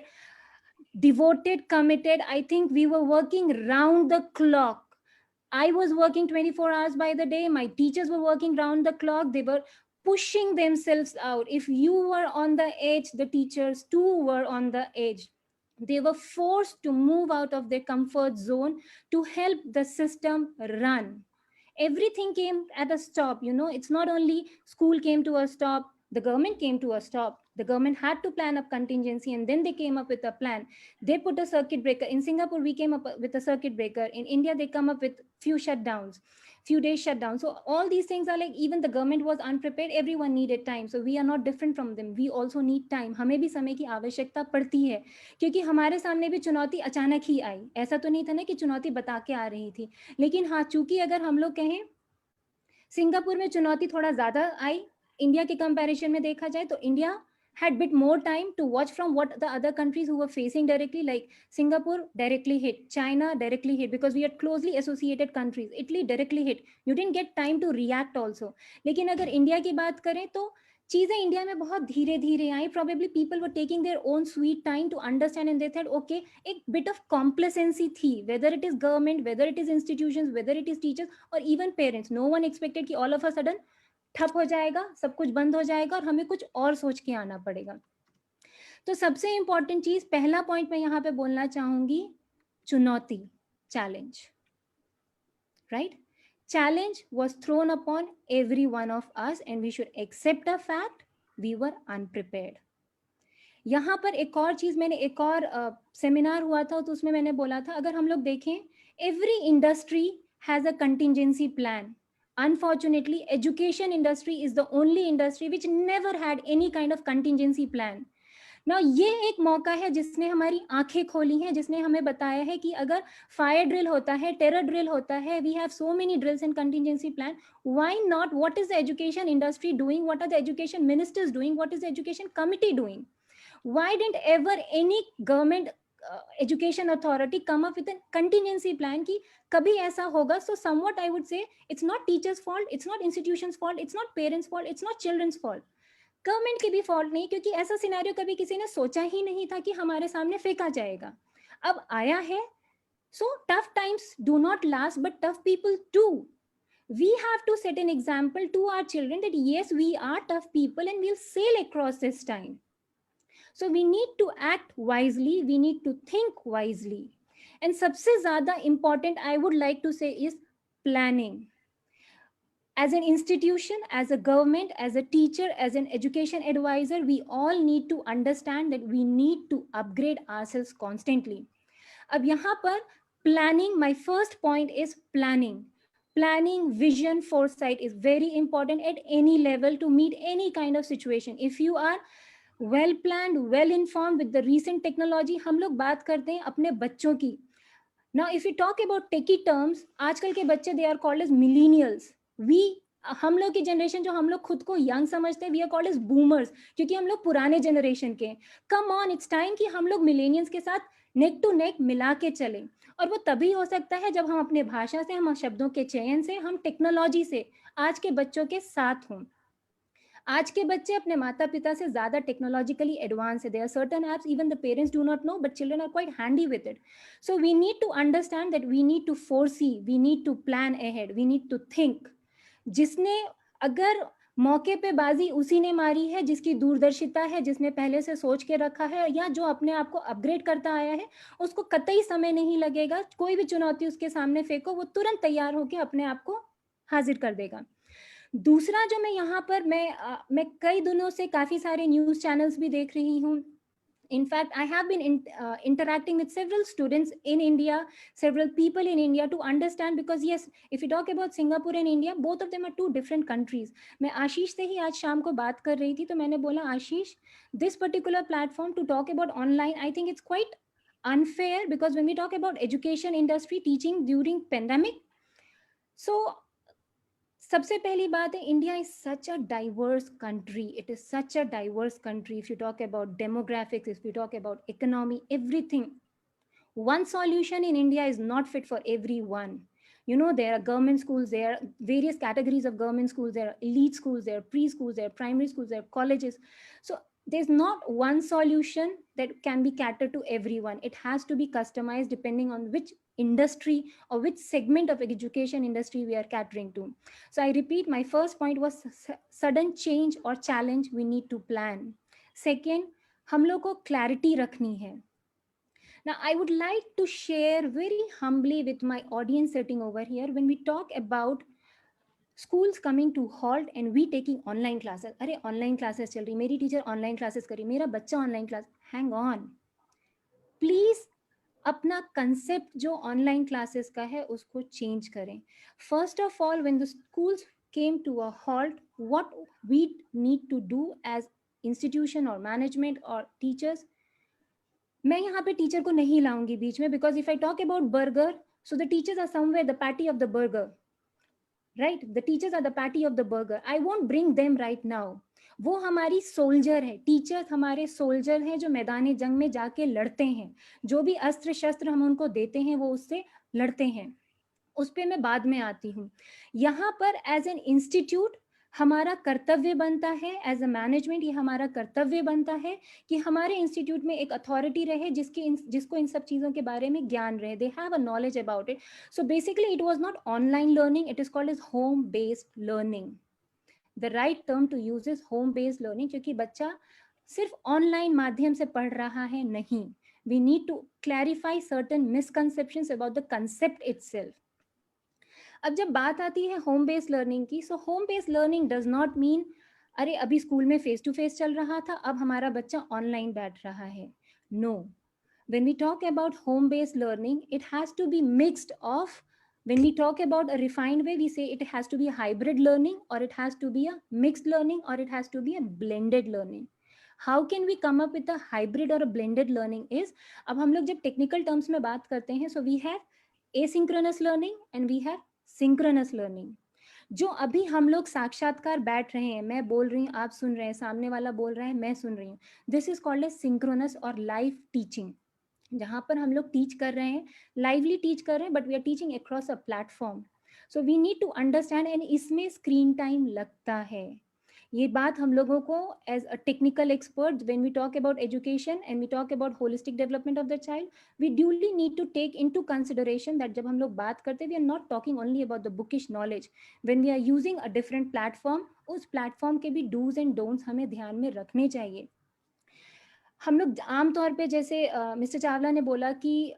devoted, committed. I think we were working round the clock. I was working 24 hours by the day. My teachers were working round the clock. They were pushing themselves out. If you were on the edge, the teachers too were on the edge. They were forced to move out of their comfort zone to help the system run. Everything came at a stop. You know, it's not only school came to a stop, the government came to a stop. The government had to plan a contingency, and then they came up with a plan. They put a circuit breaker. In Singapore, we came up with a circuit breaker. In India, they come up with few shutdowns, few days shutdown. So all these things are like, even the government was unprepared. Everyone needed time. So we are not different from them. We also need time. हमें भी समय की आवश्यकता पड़ती है, क्योंकि हमारे सामने भी चुनौती अचानक ही आई. ऐसा तो नहीं था ना कि चुनौती बता के आ रही थी. लेकिन हाँ, चूंकि अगर हम लोग कहें सिंगापुर में चुनौती थोड़ा ज्यादा आई इंडिया के कंपैरिजन में देखा जाए, तो India had bit more time to watch from what the other countries who were facing directly, like Singapore directly hit, China directly hit, because we are closely associated countries. Italy directly hit. You didn't get time to react also. लेकिन अगर India की बात करें तो चीजें India में बहुत धीरे धीरे आई. Probably people were taking their own sweet time to understand, and they said, okay, एक bit of complacency थी, whether it is government, whether it is institutions, whether it is teachers, or even parents. No one expected कि all of a sudden ठप हो जाएगा, सब कुछ बंद हो जाएगा और हमें कुछ और सोच के आना पड़ेगा. तो सबसे इंपॉर्टेंट चीज, पहला पॉइंट मैं यहाँ पे बोलना चाहूंगी, चुनौती, challenge. Right? Challenge was thrown upon every one of us, and we should accept the fact we were unprepared. यहाँ पर एक और चीज, मैंने एक और सेमिनार हुआ था तो उसमें मैंने बोला था, अगर हम लोग देखें, every industry has a contingency plan. Unfortunately, education industry is the only industry which never had any kind of contingency plan. Now, ये एक मौका है जिसने हमारी आंखें खोली हैं, जिसने हमें बताया है कि अगर फायर ड्रिल होता है, टेरर ड्रिल होता है, we have so many drills and contingency plan. Why not? What is the education industry doing? What are the education ministers doing? What is the education committee doing? Why didn't ever any government education authority come up with a contingency plan कि कभी ऐसा होगा? So somewhat I would say it's not teachers fault, it's not institutions fault, it's not parents fault, it's not children's fault. Government की भी fault नहीं, क्योंकि ऐसा scenario कभी किसी ने सोचा ही नहीं था कि हमारे सामने फेंका जाएगा. अब आया है. So tough times do not last, but tough people do. We have to set an example to our children that yes, we are tough people and we'll sail across this time. So we need to act wisely, we need to think wisely. And सबसे ज्यादा important I would like to say is planning. As an institution, as a government, as a teacher, as an education advisor, we all need to understand that we need to upgrade ourselves constantly. अब यहाँ पर planning, my first point is planning. Planning, vision, foresight is very important at any level to meet any kind of situation. If you are well planned, well informed with the recent technology, हम लोग बात करते हैं अपने बच्चों की. Now, if we talk about techie terms, आजकल के बच्चे they are called as millennials. हम लोग की जनरेशन जो हम लोग खुद को यंग समझते हैं, we are called as boomers, क्योंकि हम लोग पुराने जनरेशन के. कम ऑन, इट्स टाइम कि हम लोग मिलेनियंस के साथ नेक टू नेक मिला के चलें. और वो तभी हो सकता है जब हम अपने भाषा से, हम शब्दों के चयन से, हम टेक्नोलॉजी से आज के बच्चों के साथ हों. आज के बच्चे अपने माता पिता से ज्यादा टेक्नोलॉजिकली एडवांस है. There are certain apps even the parents do not know, but children are quite handy with it. So we need to understand that we need to foresee, we need to plan ahead, we need to think. जिसने अगर मौके पे बाजी उसी ने मारी है जिसकी दूरदर्शिता है, जिसने पहले से सोच के रखा है, या जो अपने आप को अपग्रेड करता आया है, उसको कतई समय नहीं लगेगा. कोई भी चुनौती उसके सामने फेंको, वो तुरंत तैयार होकर अपने आप को हाजिर कर देगा. दूसरा जो मैं यहाँ पर मैं कई दिनों से काफी सारे न्यूज चैनल्स भी देख रही हूँ. In fact, I have been interacting with several students in India, several people in India to understand, because yes, if you talk about Singapore and India, both of them are two different countries. मैं आशीष से ही आज शाम को बात कर रही थी, तो मैंने बोला आशीष, this particular platform to talk about online, I think it's quite unfair, because when we talk about education industry, teaching during pandemic, so सबसे पहली बात है, India is such a diverse country. It is such a diverse country. If you talk about demographics, if you talk about economy, everything, one solution in India is not fit for everyone. You know, there are government schools, there are various categories of government schools, there are elite schools, there are preschools, there are primary schools, there are colleges. So there's not one solution that can be catered to everyone. It has to be customized depending on which industry or which segment of education industry we are catering to. So I repeat, my first point was sudden change or challenge, we need to plan. Second, हम लोग को clarity रखनी है. Now, I would like to share very humbly with my audience sitting over here, when we talk about schools coming to halt and we taking online classes. अरे online classes चल रही, मेरी teacher online classes कर रही, मेरा बच्चा online class. Hang on. Please, अपना concept जो online classes का है उसको change करें. First of all, when the schools came to a halt, what we need to do as institution or management or teachers, मैं यहाँ पे टीचर को नहीं लाऊंगी बीच में, because if I talk about burger, so the teachers are somewhere the patty of the burger, right? The teachers are the patty of the burger. I won't bring them right now. वो हमारी soldier है. Teachers हमारे soldier हैं जो मैदान जंग में जाके लड़ते हैं. जो भी अस्त्र शस्त्र हम उनको देते हैं वो उससे लड़ते हैं. उस पर मैं बाद में आती हूँ. यहाँ पर एज एन इंस्टीट्यूट हमारा कर्तव्य बनता है, एज अ मैनेजमेंट ये हमारा कर्तव्य बनता है कि हमारे इंस्टीट्यूट में एक अथॉरिटी रहे जिसको इन सब चीज़ों के बारे में ज्ञान रहे. They have a knowledge about it. So basically it was not online learning, it is called as home based learning. The right term to use is home based learning, क्योंकि बच्चा सिर्फ ऑनलाइन माध्यम से पढ़ रहा है नहीं. We need to clarify certain misconceptions about the concept itself. अब जब बात आती है होम बेस्ड लर्निंग की, so home based learning does not mean अरे अभी स्कूल में फेस टू फेस चल रहा था, अब हमारा बच्चा ऑनलाइन बैठ रहा है. No, when we talk about home based learning, it has to be mixed of, when we talk about a refined way, we say it has to be a hybrid learning, or it has to be a mixed learning, or it has to be a blended learning. How can we come up with a hybrid or a blended learning is, अब हम लोग जब technical terms में बात करते हैं, so we have asynchronous learning and we have synchronous learning. जो अभी हम लोग साक्षात्कार बैठ रहे हैं, मैं बोल रही हूँ, आप सुन रहे हैं, सामने वाला बोल रहा है, मैं सुन रही हूँ, this is called as synchronous और लाइव टीचिंग. जहाँ पर हम लोग टीच कर रहे हैं, लाइवली टीच कर रहे हैं, but we are teaching across a platform. So we need to understand, and इसमें स्क्रीन टाइम लगता है. ये बात हम लोगों को as a technical expert, when we talk about education and we talk about holistic development of the child, we duly need to take into consideration that जब हम लोग बात करते हैं, we are not talking only about the bookish knowledge. When we are using a different platform, उस platform के भी dos and don'ts हमें ध्यान में रखने चाहिए. हम लोग आमतौर पे, जैसे मिस्टर चावला ने बोला कि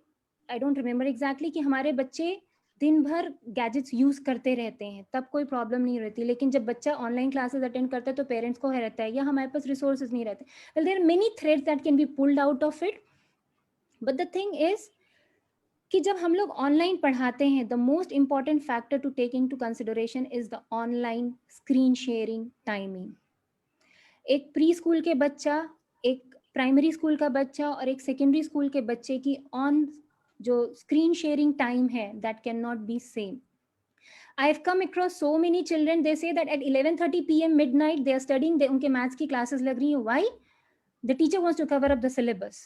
आई डोंट रिमेम्बर एग्जैक्टली कि हमारे बच्चे दिन भर गैजेट्स यूज करते रहते हैं, तब कोई प्रॉब्लम नहीं रहती, लेकिन जब बच्चा ऑनलाइन क्लासेस अटेंड करता है तो पेरेंट्स को रहता है या हमारे पास रिसोर्सेज नहीं रहते. Well there are many threads that can be pulled out of it, but the thing is कि जब हम लोग ऑनलाइन पढ़ाते हैं, the most important factor to take into consideration is the online screen sharing timing. एक preschool के बच्चा, एक प्राइमरी स्कूल का बच्चा और एक सेकेंडरी स्कूल के बच्चे की ऑन जो स्क्रीन शेयरिंग टाइम है, that can not be same. I have come across so many children, they say that at 11:30 p.m. midnight they are studying, they उनके मैथ्स की क्लासेस लग रही है. Why? The teacher wants to cover up the syllabus.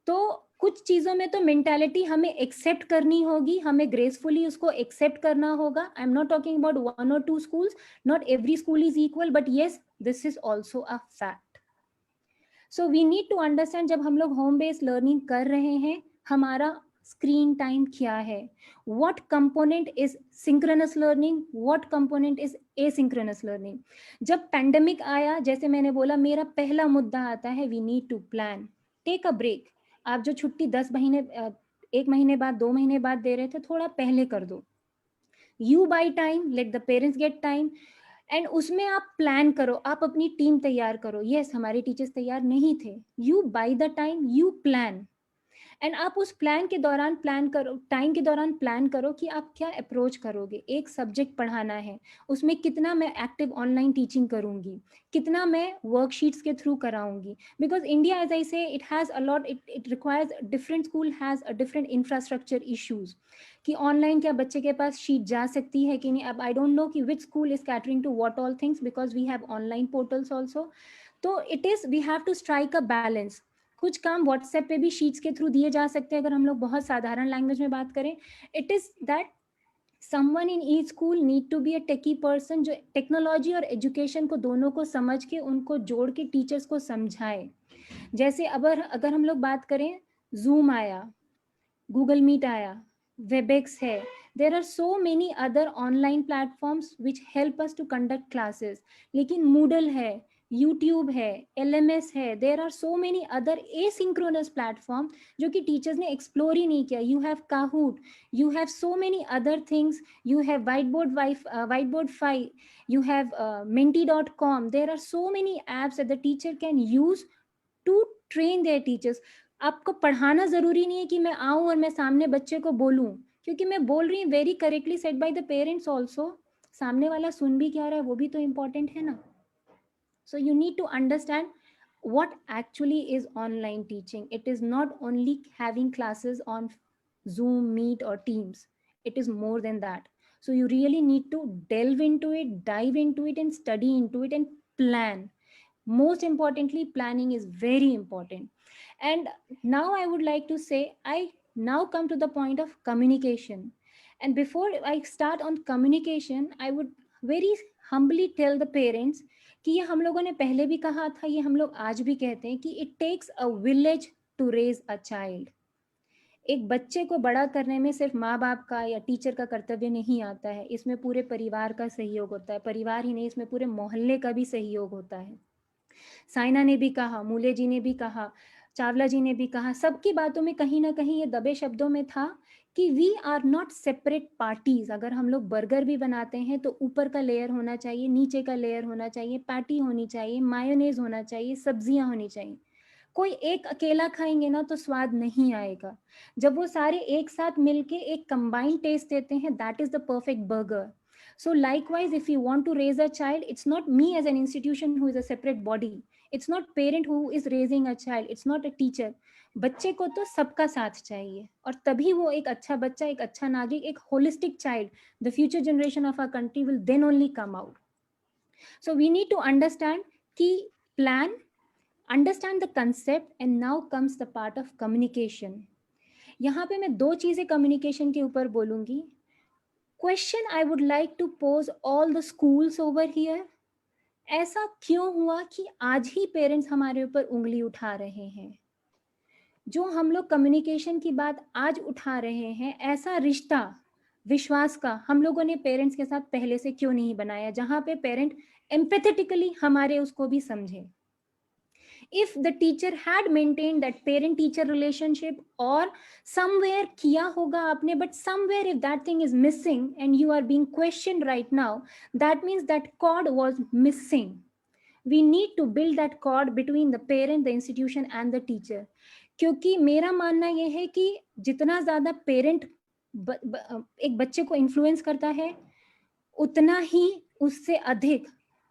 तो कुछ चीजों में तो मेंटालिटी हमें एक्सेप्ट करनी होगी, हमें ग्रेसफुली उसको एक्सेप्ट करना होगा. I am not talking about 1 or 2 schools, not every school is equal, but yes, this is also a fact. So we need to understand, जब हम लोग होम बेस्ड लर्निंग कर रहे हैं, हमारा स्क्रीन टाइम क्या है, what component is synchronous learning, what component is asynchronous learning. जब पैंडेमिक आया, जैसे मैंने बोला, मेरा पहला मुद्दा आता है, we need to plan, take a break. आप जो छुट्टी 10 महीने 1 महीने बाद 2 महीने बाद दे रहे थे, थोड़ा पहले कर दो. You buy time, let the parents get time, and उसमें आप प्लान करो, आप अपनी टीम तैयार करो. यस, हमारे टीचर्स तैयार नहीं थे. You bye the time, you plan, and आप उस प्लान के दौरान प्लान करो, टाइम के दौरान प्लान करो कि आप क्या अप्रोच करोगे. एक सब्जेक्ट पढ़ाना है, उसमें कितना मैं एक्टिव ऑनलाइन टीचिंग करूंगी, कितना मैं वर्कशीट्स के थ्रू कराऊंगी. Because India, as I say, it has a lot, it requires, different school has a different infrastructure issues कि ऑनलाइन क्या बच्चे के पास शीट जा सकती है कि नहीं. अब आई डोंट नो कि which school is catering to what all things, because we have online portals also. तो it is, we have to strike a balance. कुछ काम व्हाट्सएप पे भी शीट्स के थ्रू दिए जा सकते हैं, अगर हम लोग बहुत साधारण लैंग्वेज में बात करें. It is that someone in each school need to be a techie person, जो टेक्नोलॉजी और एजुकेशन को दोनों को समझ के उनको जोड़ के टीचर्स को समझाए. जैसे अगर हम लोग बात करें, जूम आया, गूगल मीट आया, वेबएक्स है, there are so many other online platforms which help us to conduct classes. लेकिन Moodle है, YouTube है, LMS है, there are so many other asynchronous platform जो कि teachers ने explore ही नहीं किया. You have Kahoot, you have so many other things, you have Whiteboard 5, you have Menti.com. There are so many apps that the teacher can use to train their teachers. आपको पढ़ाना जरूरी नहीं है कि मैं आऊं और मैं सामने बच्चे को बोलूं, क्योंकि मैं बोल रही हूँ very correctly said by the parents also, सामने वाला सुन भी क्या रहा है वो भी तो इम्पोर्टेंट है ना. So you need to understand what actually is online teaching. It is not only having classes on Zoom, Meet or Teams. It is more than that. So you really need to delve into it, dive into it and study into it and plan. Most importantly, planning is very important. And now I would like to say, I now come to the point of communication. And before I start on communication, I would very humbly tell the parents कि ये हम लोगों ने पहले भी कहा था, ये हम लोग आज भी कहते हैं कि it takes a village to raise a child. एक बच्चे को बड़ा करने में सिर्फ माँ बाप का या टीचर का कर्तव्य नहीं आता है, इसमें पूरे परिवार का सहयोग होता है. परिवार ही नहीं, इसमें पूरे मोहल्ले का भी सहयोग होता है. साइना ने भी कहा, मूले जी ने भी कहा, चावला जी ने भी कहा, सबकी बातों में कहीं ना कहीं ये दबे शब्दों में था कि we are not separate parties. अगर हम लोग बर्गर भी बनाते हैं तो ऊपर का लेयर होना चाहिए, नीचे का लेयर होना चाहिए, पैटी होनी चाहिए, मायोनेज होना चाहिए, सब्जियां होनी चाहिए. कोई एक अकेला खाएंगे ना तो स्वाद नहीं आएगा. जब वो सारे एक साथ मिलके एक कंबाइंड टेस्ट देते हैं, that is the perfect burger. So likewise, if you want to raise a child, it's not me as an institution who is a separate body. It's not parent who is raising a child. It's not a teacher. बच्चे को तो सबका साथ चाहिए और तभी वो एक अच्छा बच्चा, एक अच्छा नागरिक, एक holistic child, the future generation of our country will then only come out. So we need to understand कि plan, understand the concept, and now comes the part of communication. यहाँ पे मैं 2 चीजें communication के ऊपर बोलूंगी. Question I would like to pose all the schools over here. ऐसा क्यों हुआ कि आज ही पेरेंट्स हमारे ऊपर उंगली उठा रहे हैं? जो हम लोग कम्युनिकेशन की बात आज उठा रहे हैं, ऐसा रिश्ता विश्वास का हम लोगों ने पेरेंट्स के साथ पहले से क्यों नहीं बनाया, जहां पे पेरेंट एम्पैथेटिकली हमारे उसको भी समझे. if the teacher had maintained that parent teacher relationship or somewhere kiya hoga aapne, but somewhere if that thing is missing and you are being questioned right now, that means that cord was missing. We need to build that cord between the parent, the institution and the teacher. क्योंकि मेरा मानना ये है कि जितना ज्यादा parent एक बच्चे को इन्फ्लुएंस करता है, उतना ही उससे अधिक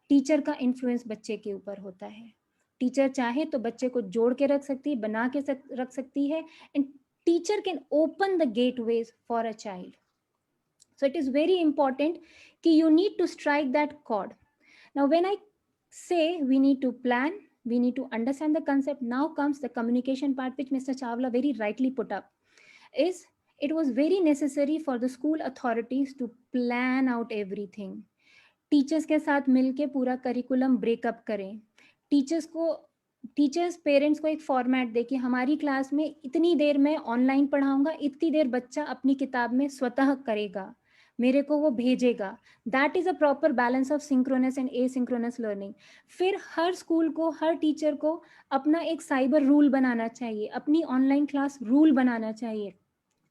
टीचर का इन्फ्लुएंस बच्चे के ऊपर होता है. टीचर चाहे तो बच्चे को जोड़ के रख सकती है, बना के रख सकती है, and teacher can open the gateways for a child. So it is very important कि you need to strike that chord. Now when I say we need to plan, we need to understand the concept, now comes the communication part, which Mr. Chawla very rightly put up, is it was very necessary for the school authorities to plan out everything. Teachers के साथ मिलके पूरा curriculum breakup करें. Teachers parents को एक format दे कि हमारी class में इतनी देर मैं ऑनलाइन पढ़ाऊंगा, इतनी देर बच्चा अपनी किताब में स्वतः करेगा, मेरे को वो भेजेगा. That is a proper balance of synchronous and asynchronous learning. फिर हर स्कूल को, हर टीचर को अपना एक साइबर रूल बनाना चाहिए, अपनी ऑनलाइन क्लास रूल बनाना चाहिए.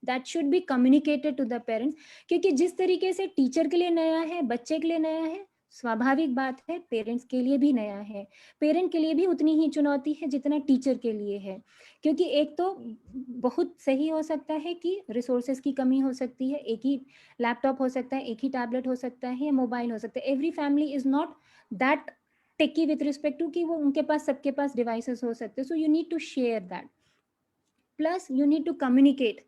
That should be communicated to the parents. क्योंकि जिस तरीके से टीचर के लिए नया है, बच्चे के लिए नया है, स्वाभाविक बात है पेरेंट्स के लिए भी नया है. पेरेंट के लिए भी उतनी ही चुनौती है जितना टीचर के लिए है. क्योंकि एक तो बहुत सही हो सकता है कि रिसोर्सेज की कमी हो सकती है, एक ही लैपटॉप हो सकता है, एक ही टैबलेट हो सकता है, या मोबाइल हो सकता है. Every family is not that techie with respect to कि वो उनके पास सबके पास डिवाइसेस हो सकते हैं. So you need to share that. Plus you need to communicate.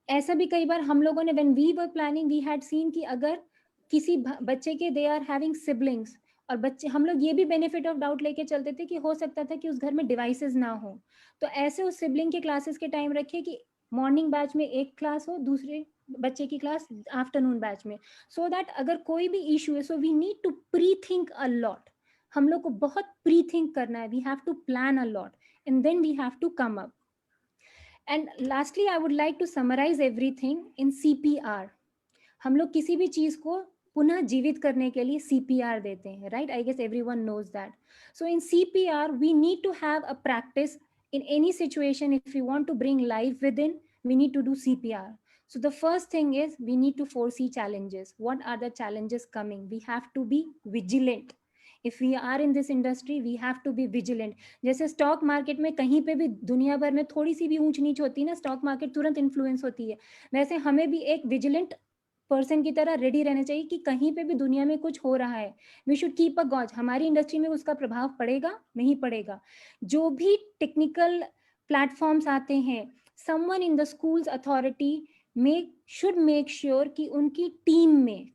ऐसा भी कई बार हम लोगों ने when we were planning we had seen कि अगर किसी बच्चे के दे आर हैविंग सिबलिंग्स, और बच्चे, हम लोग ये भी बेनिफिट ऑफ डाउट लेके चलते थे कि हो सकता था कि उस घर में डिवाइसेस ना हो, तो ऐसे उस सिबलिंग के क्लासेस के टाइम रखिए कि मॉर्निंग बैच में एक क्लास हो, दूसरे बच्चे की क्लास आफ्टरनून बैच में, सो दैट अगर कोई भी इशू है, so we need to pre think a lot. हम लोग को बहुत प्री थिंक करना है. We have to plan a lot and then we have to come up. And lastly, I would like to summarize everything in CPR. हम लोग किसी भी चीज को पुनः जीवित करने के लिए CPR देते हैं, right? I guess everyone knows that. So in CPR, we need to have a practice in any situation. If we want to bring life within, we need to do CPR. So the first thing is we need to foresee challenges. What are the challenges coming? We have to be vigilant. If we are in this industry, we have to be vigilant. जैसे stock market में कहीं पे भी दुनिया भर में थोड़ी सी भी ऊंच नीच होती है ना, स्टॉक मार्केट तुरंत इन्फ्लुएंस होती है. वैसे हमें भी एक विजिलेंट पर्सन की तरह रेडी रहना चाहिए कि कहीं पे भी दुनिया में कुछ हो रहा है, we should keep a gauge. हमारी इंडस्ट्री में उसका प्रभाव पड़ेगा नहीं पड़ेगा. जो भी टेक्निकल प्लेटफॉर्म्स आते हैं, someone in the schools authority should make sure कि उनकी टीम में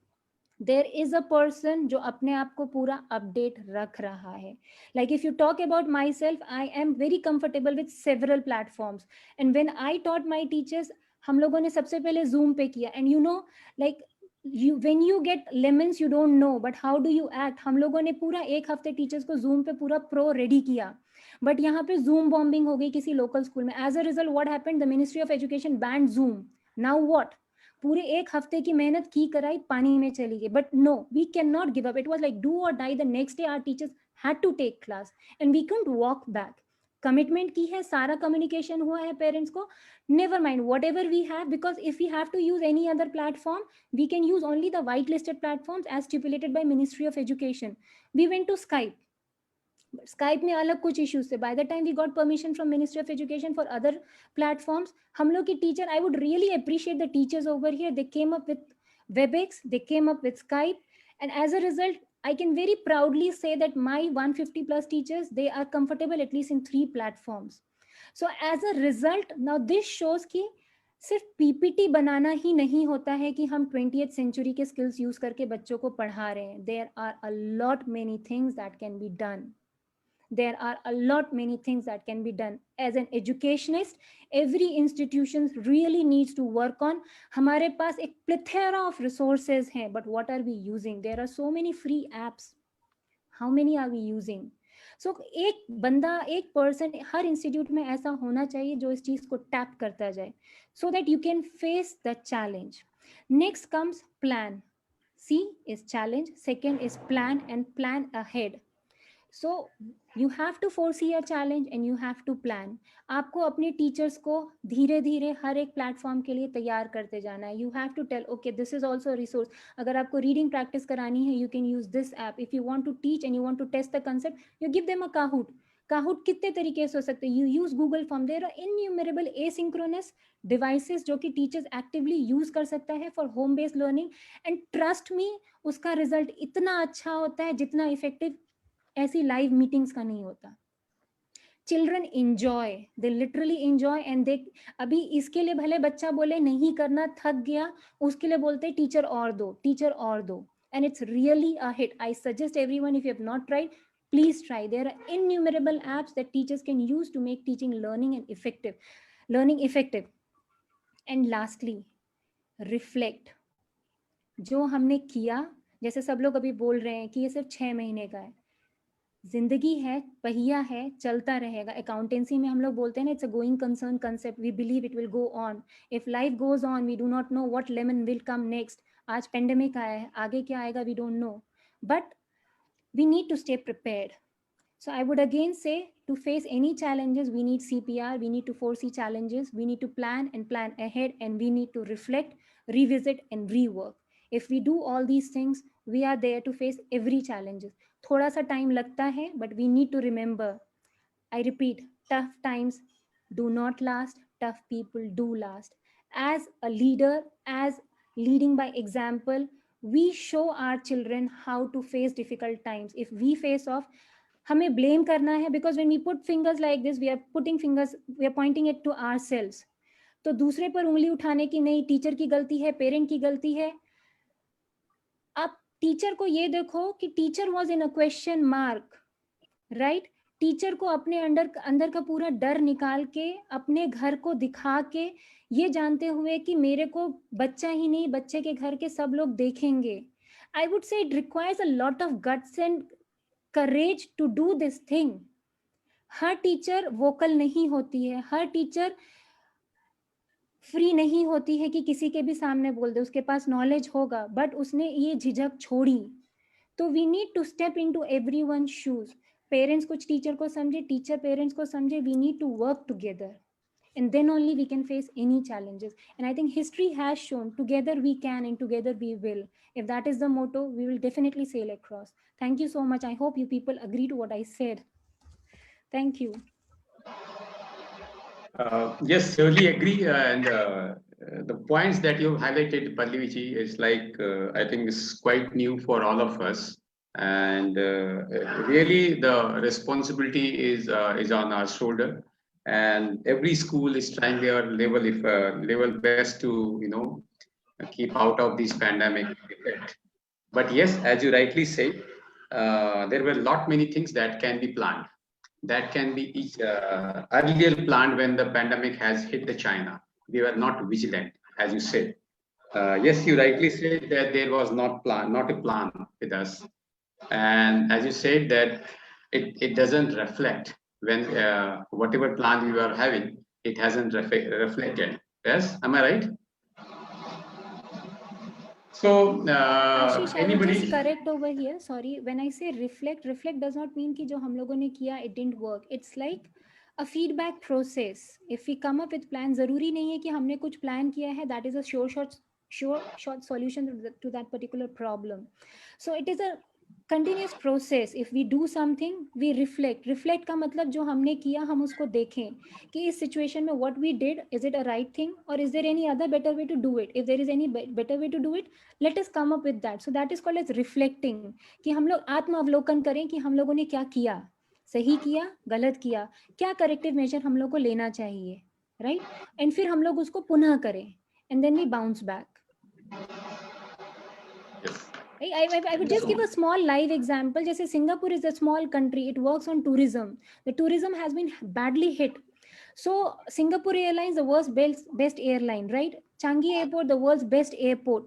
there is a person जो अपने आप को पूरा अपडेट रख रहा है. Like if you talk about myself, I am very comfortable with several platforms, and when I taught my teachers, हम लोगों ने सबसे पहले Zoom पे किया. And you know, like when you get lemons you don't know, but how do you act. हम लोगों ने पूरा एक हफ्ते टीचर्स को Zoom पे पूरा प्रो रेडी किया, बट यहाँ पे Zoom बॉम्बिंग हो गई किसी लोकल स्कूल में. As a result what happened, the ministry of education banned Zoom. Now what, पूरे एक हफ्ते की मेहनत की कराई पानी में चली गई. But no, we can not give up. It was like do or die. The next day our teachers had to take class and we can't walk back. Commitment की है, सारा कम्युनिकेशन हुआ है पेरेंट्स को. Never mind whatever we have, because if we have to use any other platform, we can use only the white listed platforms as stipulated by Ministry of Education. We went to Skype. Skype में अलग कुछ issues थे. By the time we got permission from ministry of education for other platforms, हम लोग की teacher, I would really appreciate the teachers over here, they came up with WebEx, they came up with Skype, and as a result I can very proudly say that my 150 plus teachers, they are comfortable at least in 3 platforms. So as a result, now this shows कि सिर्फ PPT बनाना ही नहीं होता है कि हम 20th century के skills use करके बच्चों को पढ़ा रहे हैं. There are a lot many things that can be done. There are a lot many things that can be done. As an educationist, every institution really needs to work on. हमारे पास एक plethora of resources हैं, but what are we using? There are so many free apps. How many are we using? So एक बंदा, एक person हर institute में ऐसा होना चाहिए जो इस चीज को tap करता जाए, so that you can face the challenge. Next comes plan. C is challenge, second is plan and plan ahead. So you have to foresee a challenge and you have to plan. आपको अपने teachers को धीरे धीरे हर एक platform के लिए तैयार करते जाना है. You have to tell, okay, this is also a resource. अगर आपको रीडिंग प्रैक्टिस करानी है, you can use this app. If you want to teach and you want to test the concept, you give them a Kahoot. Kahoot कितने तरीके से हो सकते हैं. You use Google Form. There are innumerable asynchronous devices जो कि teachers actively use कर सकता है for home based learning. And trust me, उसका रिजल्ट इतना अच्छा होता है जितना इफेक्टिव ऐसी लाइव मीटिंग्स का नहीं होता. Children enjoy, they literally enjoy. And they, अभी इसके लिए भले बच्चा बोले नहीं करना, थक गया, उसके लिए बोलते टीचर और दो, टीचर और दो. And it's really a hit. I suggest everyone, if you have not tried, please try. There are innumerable apps that teachers can use to make teaching learning effective. And lastly, reflect. जो हमने किया, जैसे सब लोग अभी बोल रहे हैं कि ये सिर्फ 6 महीने का है. जिंदगी है, पहिया है, चलता रहेगा. अकाउंटेंसी में हम लोग बोलते हैं ना, it's a going concern concept. We believe it will go on. If life goes on, we do not know what lemon will come next. आज पेंडेमिक आया है, आगे क्या आएगा we don't know, but we need to stay prepared. So I would again say, to face any challenges, we need CPR, we need to foresee challenges, we need to plan and plan ahead, and we need to reflect, revisit and rework. If we do all these things, we are there to face every challenges. थोड़ा सा time लगता है, but we need to remember, I repeat, tough times do not last, tough people do last. As a leader, as leading by example, we show our children how to face difficult times. If we face off, हमें blame करना है, because when we put fingers like this, we are putting fingers, we are pointing it to ourselves. तो दूसरे पर उंगली उठाने की नहीं, टीचर की गलती है, पेरेंट की गलती है. आप टीचर को ये देखो कि teacher was in a question mark, right. Teacher को अपने अंदर का पूरा डर निकाल के, अपने घर को दिखा के, ये जानते हुए कि मेरे को बच्चा ही नहीं, बच्चे के घर के सब लोग देखेंगे. I would say it requires a lot of guts and courage to do this thing. Her teacher vocal नहीं होती है, हर टीचर फ्री नहीं होती है कि किसी के भी सामने बोल दे. उसके पास नॉलेज होगा, बट उसने ये झिझक छोड़ी. तो we need to step into everyone's shoes. Parents कुछ टीचर को समझे, टीचर पेरेंट्स को समझे. We need to work together, and then only we can face any challenges. And I think history has shown together we can and together we will. If that is the motto, we will definitely sail across. Thank you so much. I hope you people agree to what I said. Thank you. Yes, surely agree. And the points that you highlighted, Pallavi, is like, I think is quite new for all of us. And really the responsibility is on our shoulder. And every school is trying their level best to, you know, keep out of this pandemic effect. But yes, as you rightly say, there were many things that can be planned, that can be earlier planned when the pandemic has hit the China. We were not vigilant, as you said. Yes, you rightly said that there was not a plan with us. And as you said that it doesn't reflect when whatever plan we were having, it hasn't reflected. Yes, am I right? So Ashish, I will anybody just correct over here. Sorry, when I say reflect does not mean कि जो हम लोगों ने किया it didn't work. It's like a feedback process. If we come up with plan, जरूरी नहीं है कि हमने कुछ plan किया है, that is a sure short solution to that particular problem. So it is a continuous process. If we do something, we reflect का मतलब जो हमने किया हम उसको देखें कि इस situation में what we did, is it a right thing or is there any other better way to do it? If there is any better way to do it, let us come up with that. So that is called as reflecting. कि हम लोग आत्म अवलोकन करें कि हम लोगों ने क्या किया, सही किया, गलत किया, क्या corrective measure हम लोग को लेना चाहिए, right? And फिर हम लोग उसको पुनः करें, and then we bounce back. I would just give a small live example. जैसे Singapore is a small country. It works on tourism. The tourism has been badly hit. So Singapore Airlines, the world's best airline, right? Changi Airport, the world's best airport.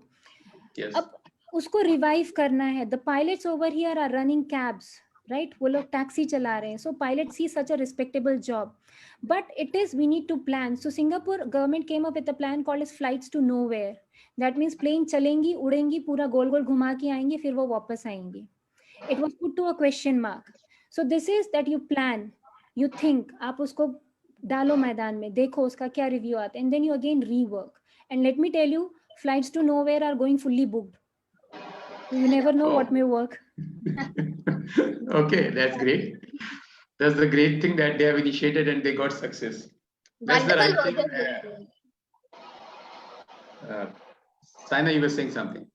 yes. अब उसको revive करना है. The pilots over here are running cabs, right? वो लोग taxi चला रहे हैं. So pilots see such a respectable job. But it is, we need to plan. So Singapore government came up with a plan called as flights to nowhere. That means plane चलेंगी, उड़ेंगी, पूरा गोल गोल घुमा के आएंगी, फिर वो वापस आएंगी. It was put to a question mark. So this is that you plan, you think, आप उसको डालो मैदान में, देखो उसका क्या रिव्यू आता है, and then you again rework. And let me tell you, flights to nowhere are going fully booked. You never know what may work. Okay, that's great. That's the great thing that they have initiated and they got success. That's the Wonderful right work thing. of wisdom. Saina, you were saying something.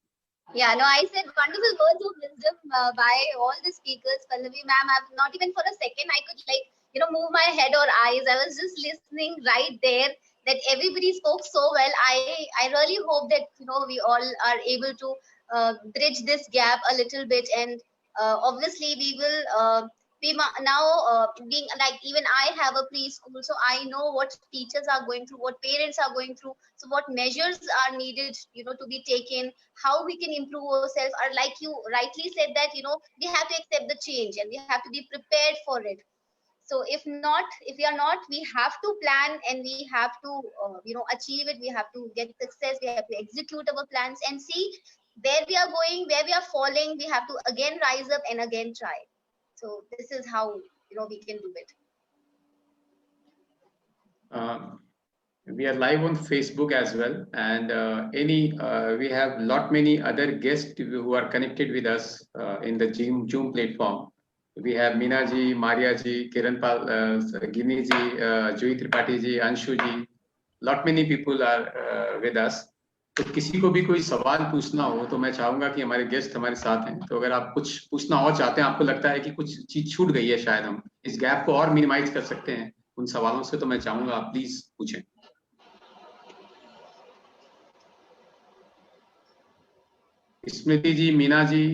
Yeah, no, I said wonderful words of wisdom by all the speakers. Pallavi ma'am, I've not even for a second I could move my head or eyes. I was just listening right there that everybody spoke so well. I really hope that, we all are able to bridge this gap a little bit. And obviously we will be now being like, even I have a preschool, so I know what teachers are going through, what parents are going through. So what measures are needed, to be taken, how we can improve ourselves, or like you rightly said that, we have to accept the change and we have to be prepared for it. So if we are not, we have to plan and we have to, achieve it. We have to get success. We have to execute our plans and see where we are going, where we are falling. We have to again rise up and again try. So this is how, we can do it. We are live on Facebook as well, and we have many other guests who are connected with us in the Zoom platform. We have Meena ji, Maria ji, Kiranpal, Gini ji, Joy Tripathi ji, Anshu ji. Many people are with us. तो किसी को भी कोई सवाल पूछना हो तो मैं चाहूंगा कि हमारे गेस्ट हमारे साथ हैं, तो अगर आप कुछ पूछना और चाहते हैं, आपको लगता है कि कुछ चीज छूट गई है, शायद हम इस गैप को और मिनिमाइज कर सकते हैं उन सवालों से, तो मैं चाहूंगा आप प्लीज पूछें. स्मृति जी, मीना जी,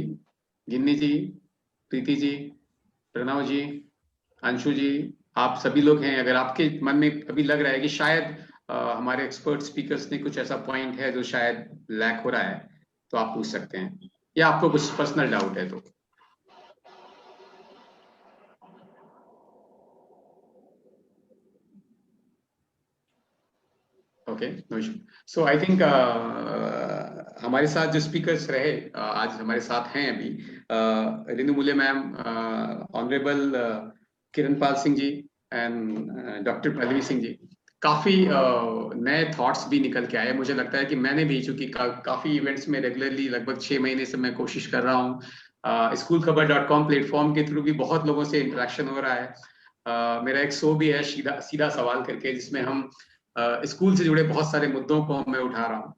गिन्नी जी, प्रीति जी, प्रणव जी, अंशु जी, आप सभी लोग हैं. अगर आपके मन में कभी लग रहा है कि शायद हमारे एक्सपर्ट स्पीकर्स ने कुछ ऐसा पॉइंट है जो शायद लैक हो रहा है, तो आप पूछ सकते हैं, या आपको कुछ पर्सनल डाउट है तो. Okay, no issue. So I think हमारे साथ जो स्पीकर्स रहे आज हमारे साथ हैं अभी, Renu Mule ma'am, honourable Kiranpal Singh ji and doctor Pallavi Singh ji. काफी नए थॉट्स भी निकल के आए. मुझे लगता है कि मैंने भी, चूंकि काफी इवेंट्स में रेगुलरली लगभग 6 महीने से मैं कोशिश कर रहा हूँ, schoolkhabar.com प्लेटफॉर्म के थ्रू भी बहुत लोगों से इंटरेक्शन हो रहा है. मेरा एक शो भी है सीधा सवाल करके, जिसमें हम स्कूल से जुड़े बहुत सारे मुद्दों को मैं उठा रहा हूँ,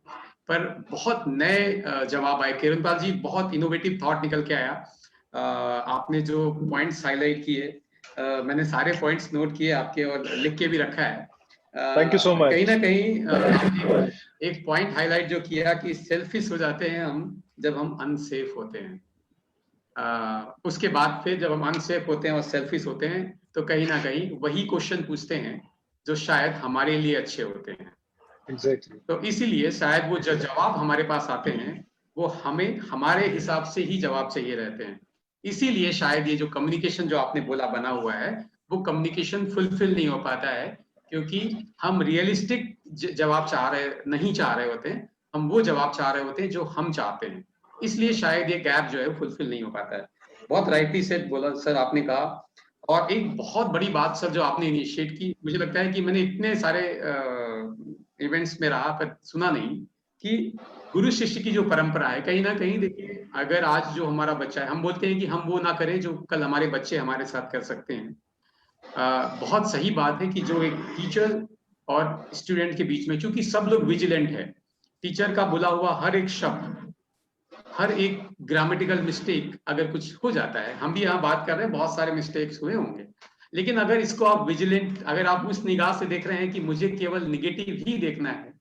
पर बहुत नए जवाब आए. किरणपाल जी, बहुत इनोवेटिव थॉट निकल के आया. आपने जो पॉइंट्स हाईलाइट किए, मैंने सारे पॉइंट्स नोट किए आपके और लिख के भी रखा है. Thank you so much. कहीं ना कहीं एक पॉइंट हाईलाइट जो किया कि सेल्फिश हो जाते हैं हम जब हम अनसेफ होते हैं. उसके बाद फिर जब हम अनसेफ होते हैं और सेल्फिश होते हैं, तो कहीं ना कहीं वही क्वेश्चन पूछते हैं जो शायद हमारे लिए अच्छे होते हैं. Exactly. तो इसीलिए शायद वो जो जवाब हमारे पास आते हैं वो हमें हमारे हिसाब से ही जवाब चाहिए रहते हैं. इसीलिए शायद ये जो कम्युनिकेशन जो आपने बोला बना हुआ है, वो कम्युनिकेशन फुलफिल नहीं हो पाता है, क्योंकि हम रियलिस्टिक जवाब नहीं चाह रहे होते हैं. हम वो जवाब चाह रहे होते हैं जो हम चाहते हैं. इसलिए शायद ये गैप जो है फुलफिल नहीं हो पाता है. बहुत राइटली सेड बोला सर आपने कहा. और एक बहुत बड़ी बात सर जो आपने इनिशिएट की, मुझे लगता है कि मैंने इतने सारे इवेंट्स में रहा पर सुना नहीं कि गुरु शिष्य की जो परंपरा है, कहीं ना कहीं देखिए, अगर आज जो हमारा बच्चा है, हम बोलते हैं कि हम वो ना करें जो कल हमारे बच्चे हमारे साथ कर सकते हैं. बहुत सही बात है कि जो एक टीचर और स्टूडेंट के बीच में, चूंकि सब लोग विजिलेंट है, टीचर का बोला हुआ हर एक शब्द, हर एक ग्रामेटिकल मिस्टेक अगर कुछ हो जाता है, हम भी यहाँ बात कर रहे हैं बहुत सारे मिस्टेक्स हुए होंगे, लेकिन अगर इसको आप विजिलेंट, अगर आप उस निगाह से देख रहे हैं कि मुझे केवल निगेटिव ही देखना है,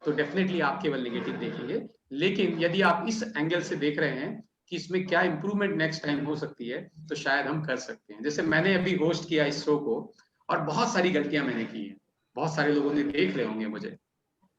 तो डेफिनेटली आप केवल निगेटिव देखेंगे. लेकिन यदि आप इस एंगल से देख रहे हैं कि इसमें क्या इंप्रूवमेंट नेक्स्ट टाइम हो सकती है, तो शायद हम कर सकते हैं. जैसे मैंने अभी होस्ट किया इस शो को, और बहुत सारी गलतियां मैंने की हैं. बहुत सारे लोगों ने देख रहे होंगे, मुझे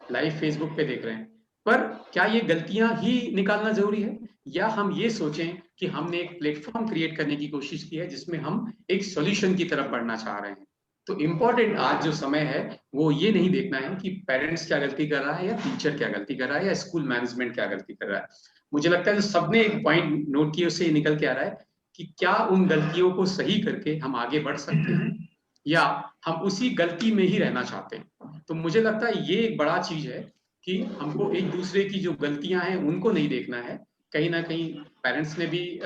लाइव फेसबुक पे देख रहे हैं. पर क्या ये गलतियां ही निकालना जरूरी है, या हम ये सोचें कि हमने एक प्लेटफॉर्म क्रिएट करने की कोशिश की है जिसमें हम एक सॉल्यूशन की तरफ बढ़ना चाह रहे हैं. तो इम्पोर्टेंट आज जो समय है वो ये नहीं देखना है कि पेरेंट्स क्या गलती कर रहा है, या टीचर क्या गलती कर रहा है, या स्कूल मैनेजमेंट क्या गलती कर रहा है. मुझे लगता है जो सबने एक पॉइंट नोट किया उससे निकल के आ रहा है कि क्या उन गलतियों को सही करके हम आगे बढ़ सकते हैं या हम उसी गलती में ही रहना चाहते हैं। तो मुझे लगता है ये एक बड़ा चीज है कि हमको एक दूसरे की जो गलतियां हैं उनको नहीं देखना है। कहीं ना कहीं पेरेंट्स ने भी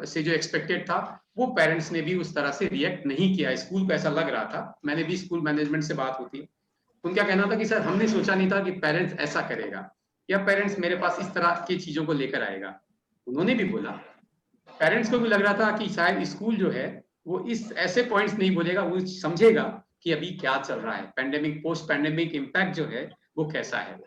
से जो एक्सपेक्टेड था वो पेरेंट्स ने भी उस तरह से रिएक्ट नहीं किया। स्कूल को ऐसा लग रहा था, मैंने भी स्कूल मैनेजमेंट से बात होती है, उनका कहना था कि सर हमने सोचा नहीं था कि पेरेंट्स ऐसा करेगा या पेरेंट्स मेरे पास इस तरह की चीजों को लेकर आएगा। उन्होंने भी बोला, पेरेंट्स को भी लग रहा था कि शायद स्कूल जो है वो इस ऐसे पॉइंट्स नहीं बोलेगा, वो समझेगा कि अभी क्या चल रहा है, पैंडेमिक पोस्ट पैंडेमिक इम्पैक्ट जो है वो कैसा है।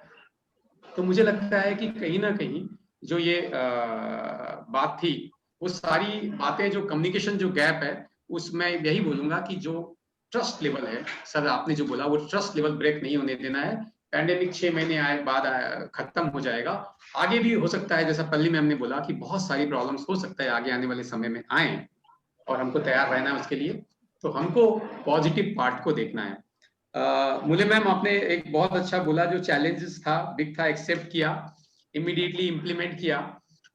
तो मुझे लगता है कि कहीं ना कहीं जो ये बात थी, वो सारी बातें जो कम्युनिकेशन जो गैप है, उसमें यही बोलूंगा कि जो ट्रस्ट लेवल है, सर आपने जो बोला वो ट्रस्ट लेवल ब्रेक नहीं होने देना है। पैंडेमिक 6 महीने आए बाद खत्म हो जाएगा, आगे भी हो सकता है, जैसा पल्ली मैम ने बोला कि बहुत सारी प्रॉब्लम्स हो सकता है आगे आने वाले समय में आए और हमको तैयार रहना है उसके लिए। तो हमको पॉजिटिव पार्ट को देखना है। मुले मैम आपने एक बहुत अच्छा बोला, जो चैलेंजेस था बिग था, एक्सेप्ट किया, इमीडिएटली इम्प्लीमेंट किया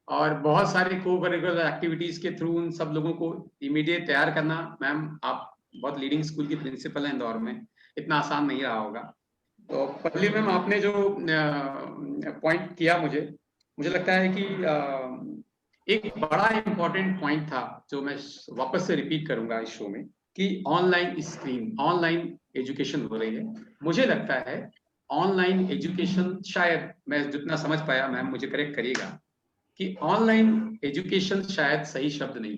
और बहुत सारे को करिकुलर एक्टिविटीज के थ्रू उन सब लोगों को इमीडिएट तैयार करना। मैम आप बहुत लीडिंग स्कूल की प्रिंसिपल है इंदौर में, इतना आसान नहीं रहा होगा। तो पल्ली मैम आपने जो पॉइंट किया, मुझे लगता है कि एक बड़ा इंपॉर्टेंट पॉइंट था जो मैं वापस से रिपीट करूंगा इस शो में, कि ऑनलाइन एजुकेशन हो रही है। मुझे लगता है ऑनलाइन एजुकेशन, शायद मैं जितना समझ पाया, मैम मुझे करेक्ट करिएगा, कि ऑनलाइन एजुकेशन शायद सही शब्द नहीं,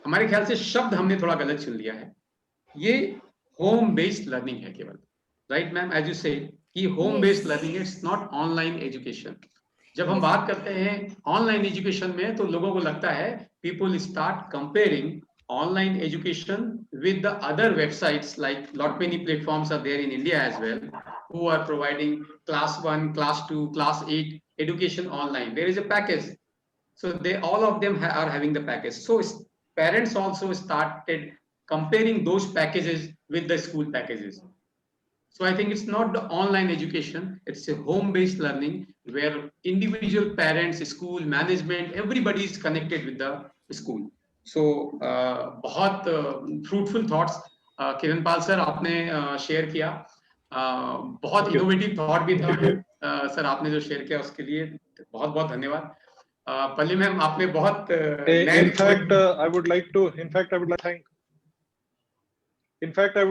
हमारे ख्याल से शब्द हमने थोड़ा गलत चुन लिया है। ये होम बेस्ड लर्निंग है केवल, राइट मैम, एज यू से कि home based learning, it's not online education. जब हम बात करते हैं ऑनलाइन एजुकेशन में तो लोगों को लगता है, people start comparing online education with the other websites, like lot many platforms are there in India as well, who are providing class 1, class 2, class 8 education online. There is a package, so they all of them are having the package. So parents also started comparing those packages with the school packages. So I think it's not the online education, it's a home-based learning where individual parents, school management, everybody is connected with the school. So बहुत fruitful thoughts Kiranpal sir आपने share किया, बहुत innovative thought भी था sir आपने जो share किया, उसके लिए बहुत बहुत धन्यवाद। पल्ली मैम आपने बहुत In fact, I would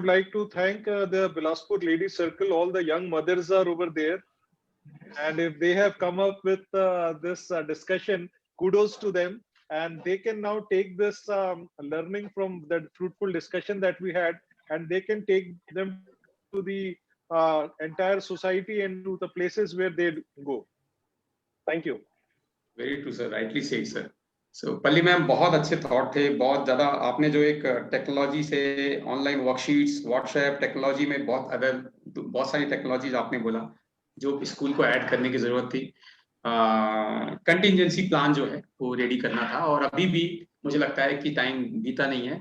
like to thank the Bilaspur Ladies Circle. All the young mothers are over there, and if they have come up with this discussion, kudos to them. And they can now take this learning from the fruitful discussion that we had, and they can take them to the entire society and to the places where they go. Thank you. Very true, sir. Rightly said, sir. So, पल्ली ma'am बहुत अच्छे thought थे, बहुत ज्यादा आपने जो एक technology से ऑनलाइन वर्कशीट्स, व्हाट्सएप टेक्नोलॉजी में बहुत सारी टेक्नोलॉजीज आपने बोला जो स्कूल को ऐड करने की जरूरत थी। कंटिजेंसी प्लान जो है वो रेडी करना था, और अभी भी मुझे लगता है कि टाइम बीता नहीं है।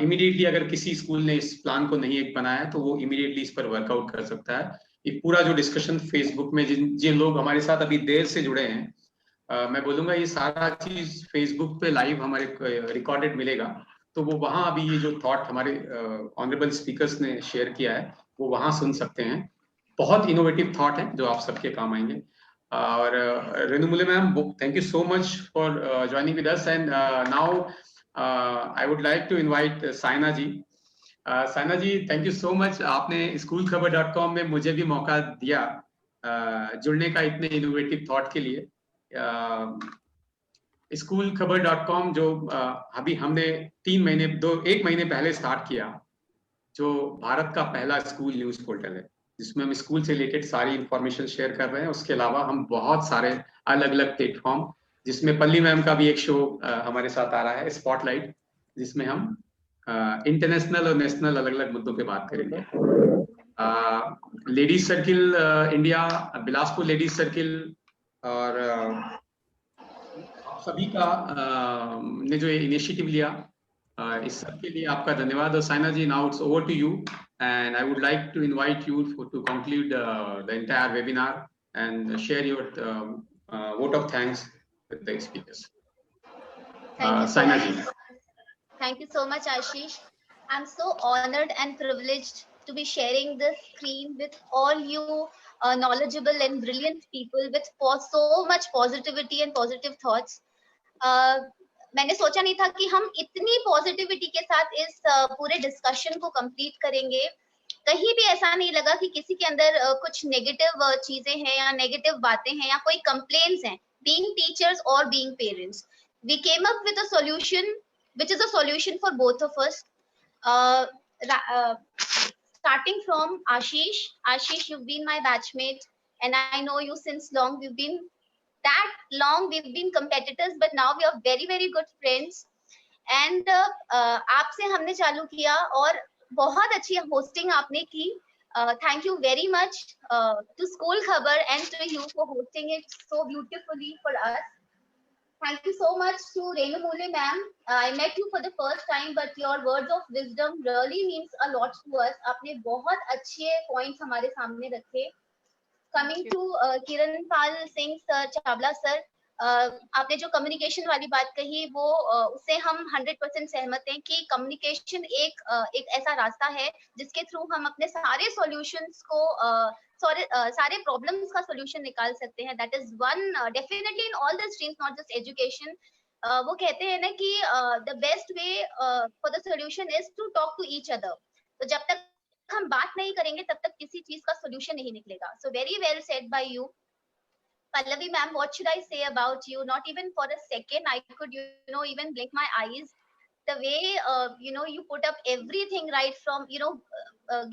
इमीडिएटली अगर किसी स्कूल ने इस प्लान को नहीं एक बनाया तो वो इमीडिएटली इस पर वर्कआउट कर सकता है। ये पूरा जो डिस्कशन फेसबुक में जिन लोग हमारे साथ अभी देर से जुड़े हैं, मैं बोलूंगा ये सारा चीज फेसबुक पे लाइव हमारे रिकॉर्डेड मिलेगा, तो वो वहां अभी ये जो थॉट हमारे ऑनरेबल स्पीकर्स ने शेयर किया है वो वहां सुन सकते हैं। बहुत इनोवेटिव थॉट है जो आप सबके काम आएंगे। और Renu Mule ma'am, thank you so much for joining with us, and now I would like to invite Saina ji. Saina ji, thank you so much, आपने schoolkhabar.com में मुझे भी मौका दिया जुड़ने का इतने इनोवेटिव थॉट के लिए। schoolkhabar.com जो अभी हमने 1 महीने पहले स्टार्ट किया, जो भारत का पहला स्कूल न्यूज पोर्टल है, जिसमें हम स्कूल से रिलेटेड सारी इंफॉर्मेशन शेयर कर रहे हैं। उसके अलावा हम बहुत सारे अलग अलग प्लेटफॉर्म, जिसमें पल्ली मैम का भी एक शो हमारे साथ आ रहा है, स्पॉटलाइट, जिसमें हम इंटरनेशनल और नेशनल अलग अलग मुद्दों पे बात करेंगे। Ladies circle India, Bilaspur ladies circle और सभी का ने जो इनिशिएटिव लिया, इस सब के लिए आपका धन्यवाद। और Saina ji, now it's over to you, and I would like to invite you to conclude the entire webinar and share your vote of thanks with the speakers. Thank you so Saina much. ji. Thank you so much, Ashish. I'm so honored and privileged to be sharing this screen with all you knowledgeable and brilliant people with so much positivity and positive thoughts. Uh, मैंने सोचा नहीं था कि हम इतनी positivity के साथ इस पूरे डिस्कशन को कंप्लीट करेंगे. कहीं भी ऐसा नहीं लगा कि किसी के अंदर कुछ नेगेटिव चीजें हैं या नेगेटिव बातें हैं या कोई कंप्लेंट्स हैं, बीइंग टीचर्स और being parents. We came up with a solution which is a solution for both of us. Starting from Ashish. Ashish, you've been my batchmate and I know you since long. We've been that long, we've been competitors, but now we are very, very good friends. And आपसे हमने चालू किया और बहुत अच्छी hosting आपने की. Thank you very much to School Khabar and to you for hosting it so beautifully for us. Thank you so much to Renu Mule ma'am. I met you for the first time, but your words of wisdom really means a lot to us. आपने बहुत अच्छे points हमारे सामने रखे. Coming to Kiranpal Singh sir, Chawla sir, आपने जो communication वाली बात कही वो उससे हम 100% सहमत हैं कि कम्युनिकेशन एक ऐसा रास्ता है जिसके थ्रू हम अपने सारे सॉल्यूशंस को सारे प्रॉब्लम्स का सॉल्यूशन निकाल सकते हैं. That is one definitely in all the streams, not just education. वो कहते हैं ना कि the best way for the solution is to talk to each other. तो जब तक हम बात नहीं करेंगे तब तक किसी चीज का सॉल्यूशन नहीं निकलेगा. So very well said bye you. Pallavi ma'am, what should I say about you? Not even for a second I could, even blink my eyes. The way, you put up everything right from,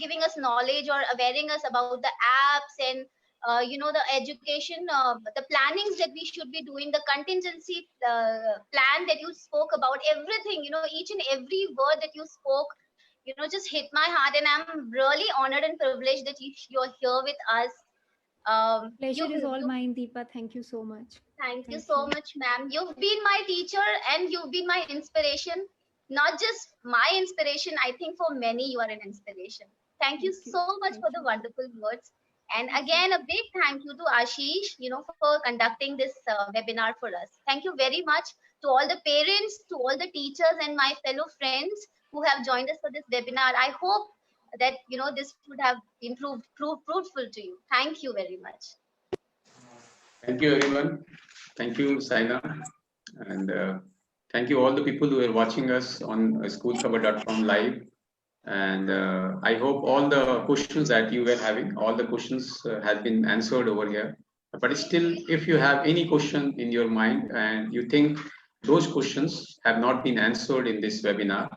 giving us knowledge or awareing us about the apps and, the education, the plannings that we should be doing, the contingency plan that you spoke about, everything, each and every word that you spoke, just hit my heart. And I'm really honored and privileged that you're here with us. Pleasure is all mine, Deepa. Thank you so much. Thank you so much, ma'am. You've been my teacher and you've been my inspiration. Not just my inspiration, I think for many you are an inspiration. Thank you so much for the wonderful words. And again, a big thank you to Ashish, for conducting this webinar for us. Thank you very much to all the parents, to all the teachers and my fellow friends who have joined us for this webinar. I hope that, this would have been fruitful to you. Thank you very much. Thank you, everyone. Thank you, Saina. And thank you all the people who are watching us on schoolkhabar.com live. And I hope all the questions that you were having, all the questions have been answered over here. But still, if you have any question in your mind and you think those questions have not been answered in this webinar,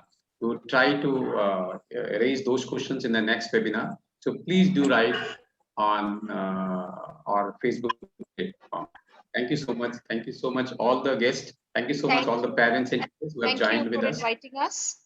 to try to raise those questions in the next webinar. So please do write on our Facebook platform. Thank you so much. Thank you so much, all the guests. Thank you so much, all the parents and teachers who have joined with us. Thank you for inviting us.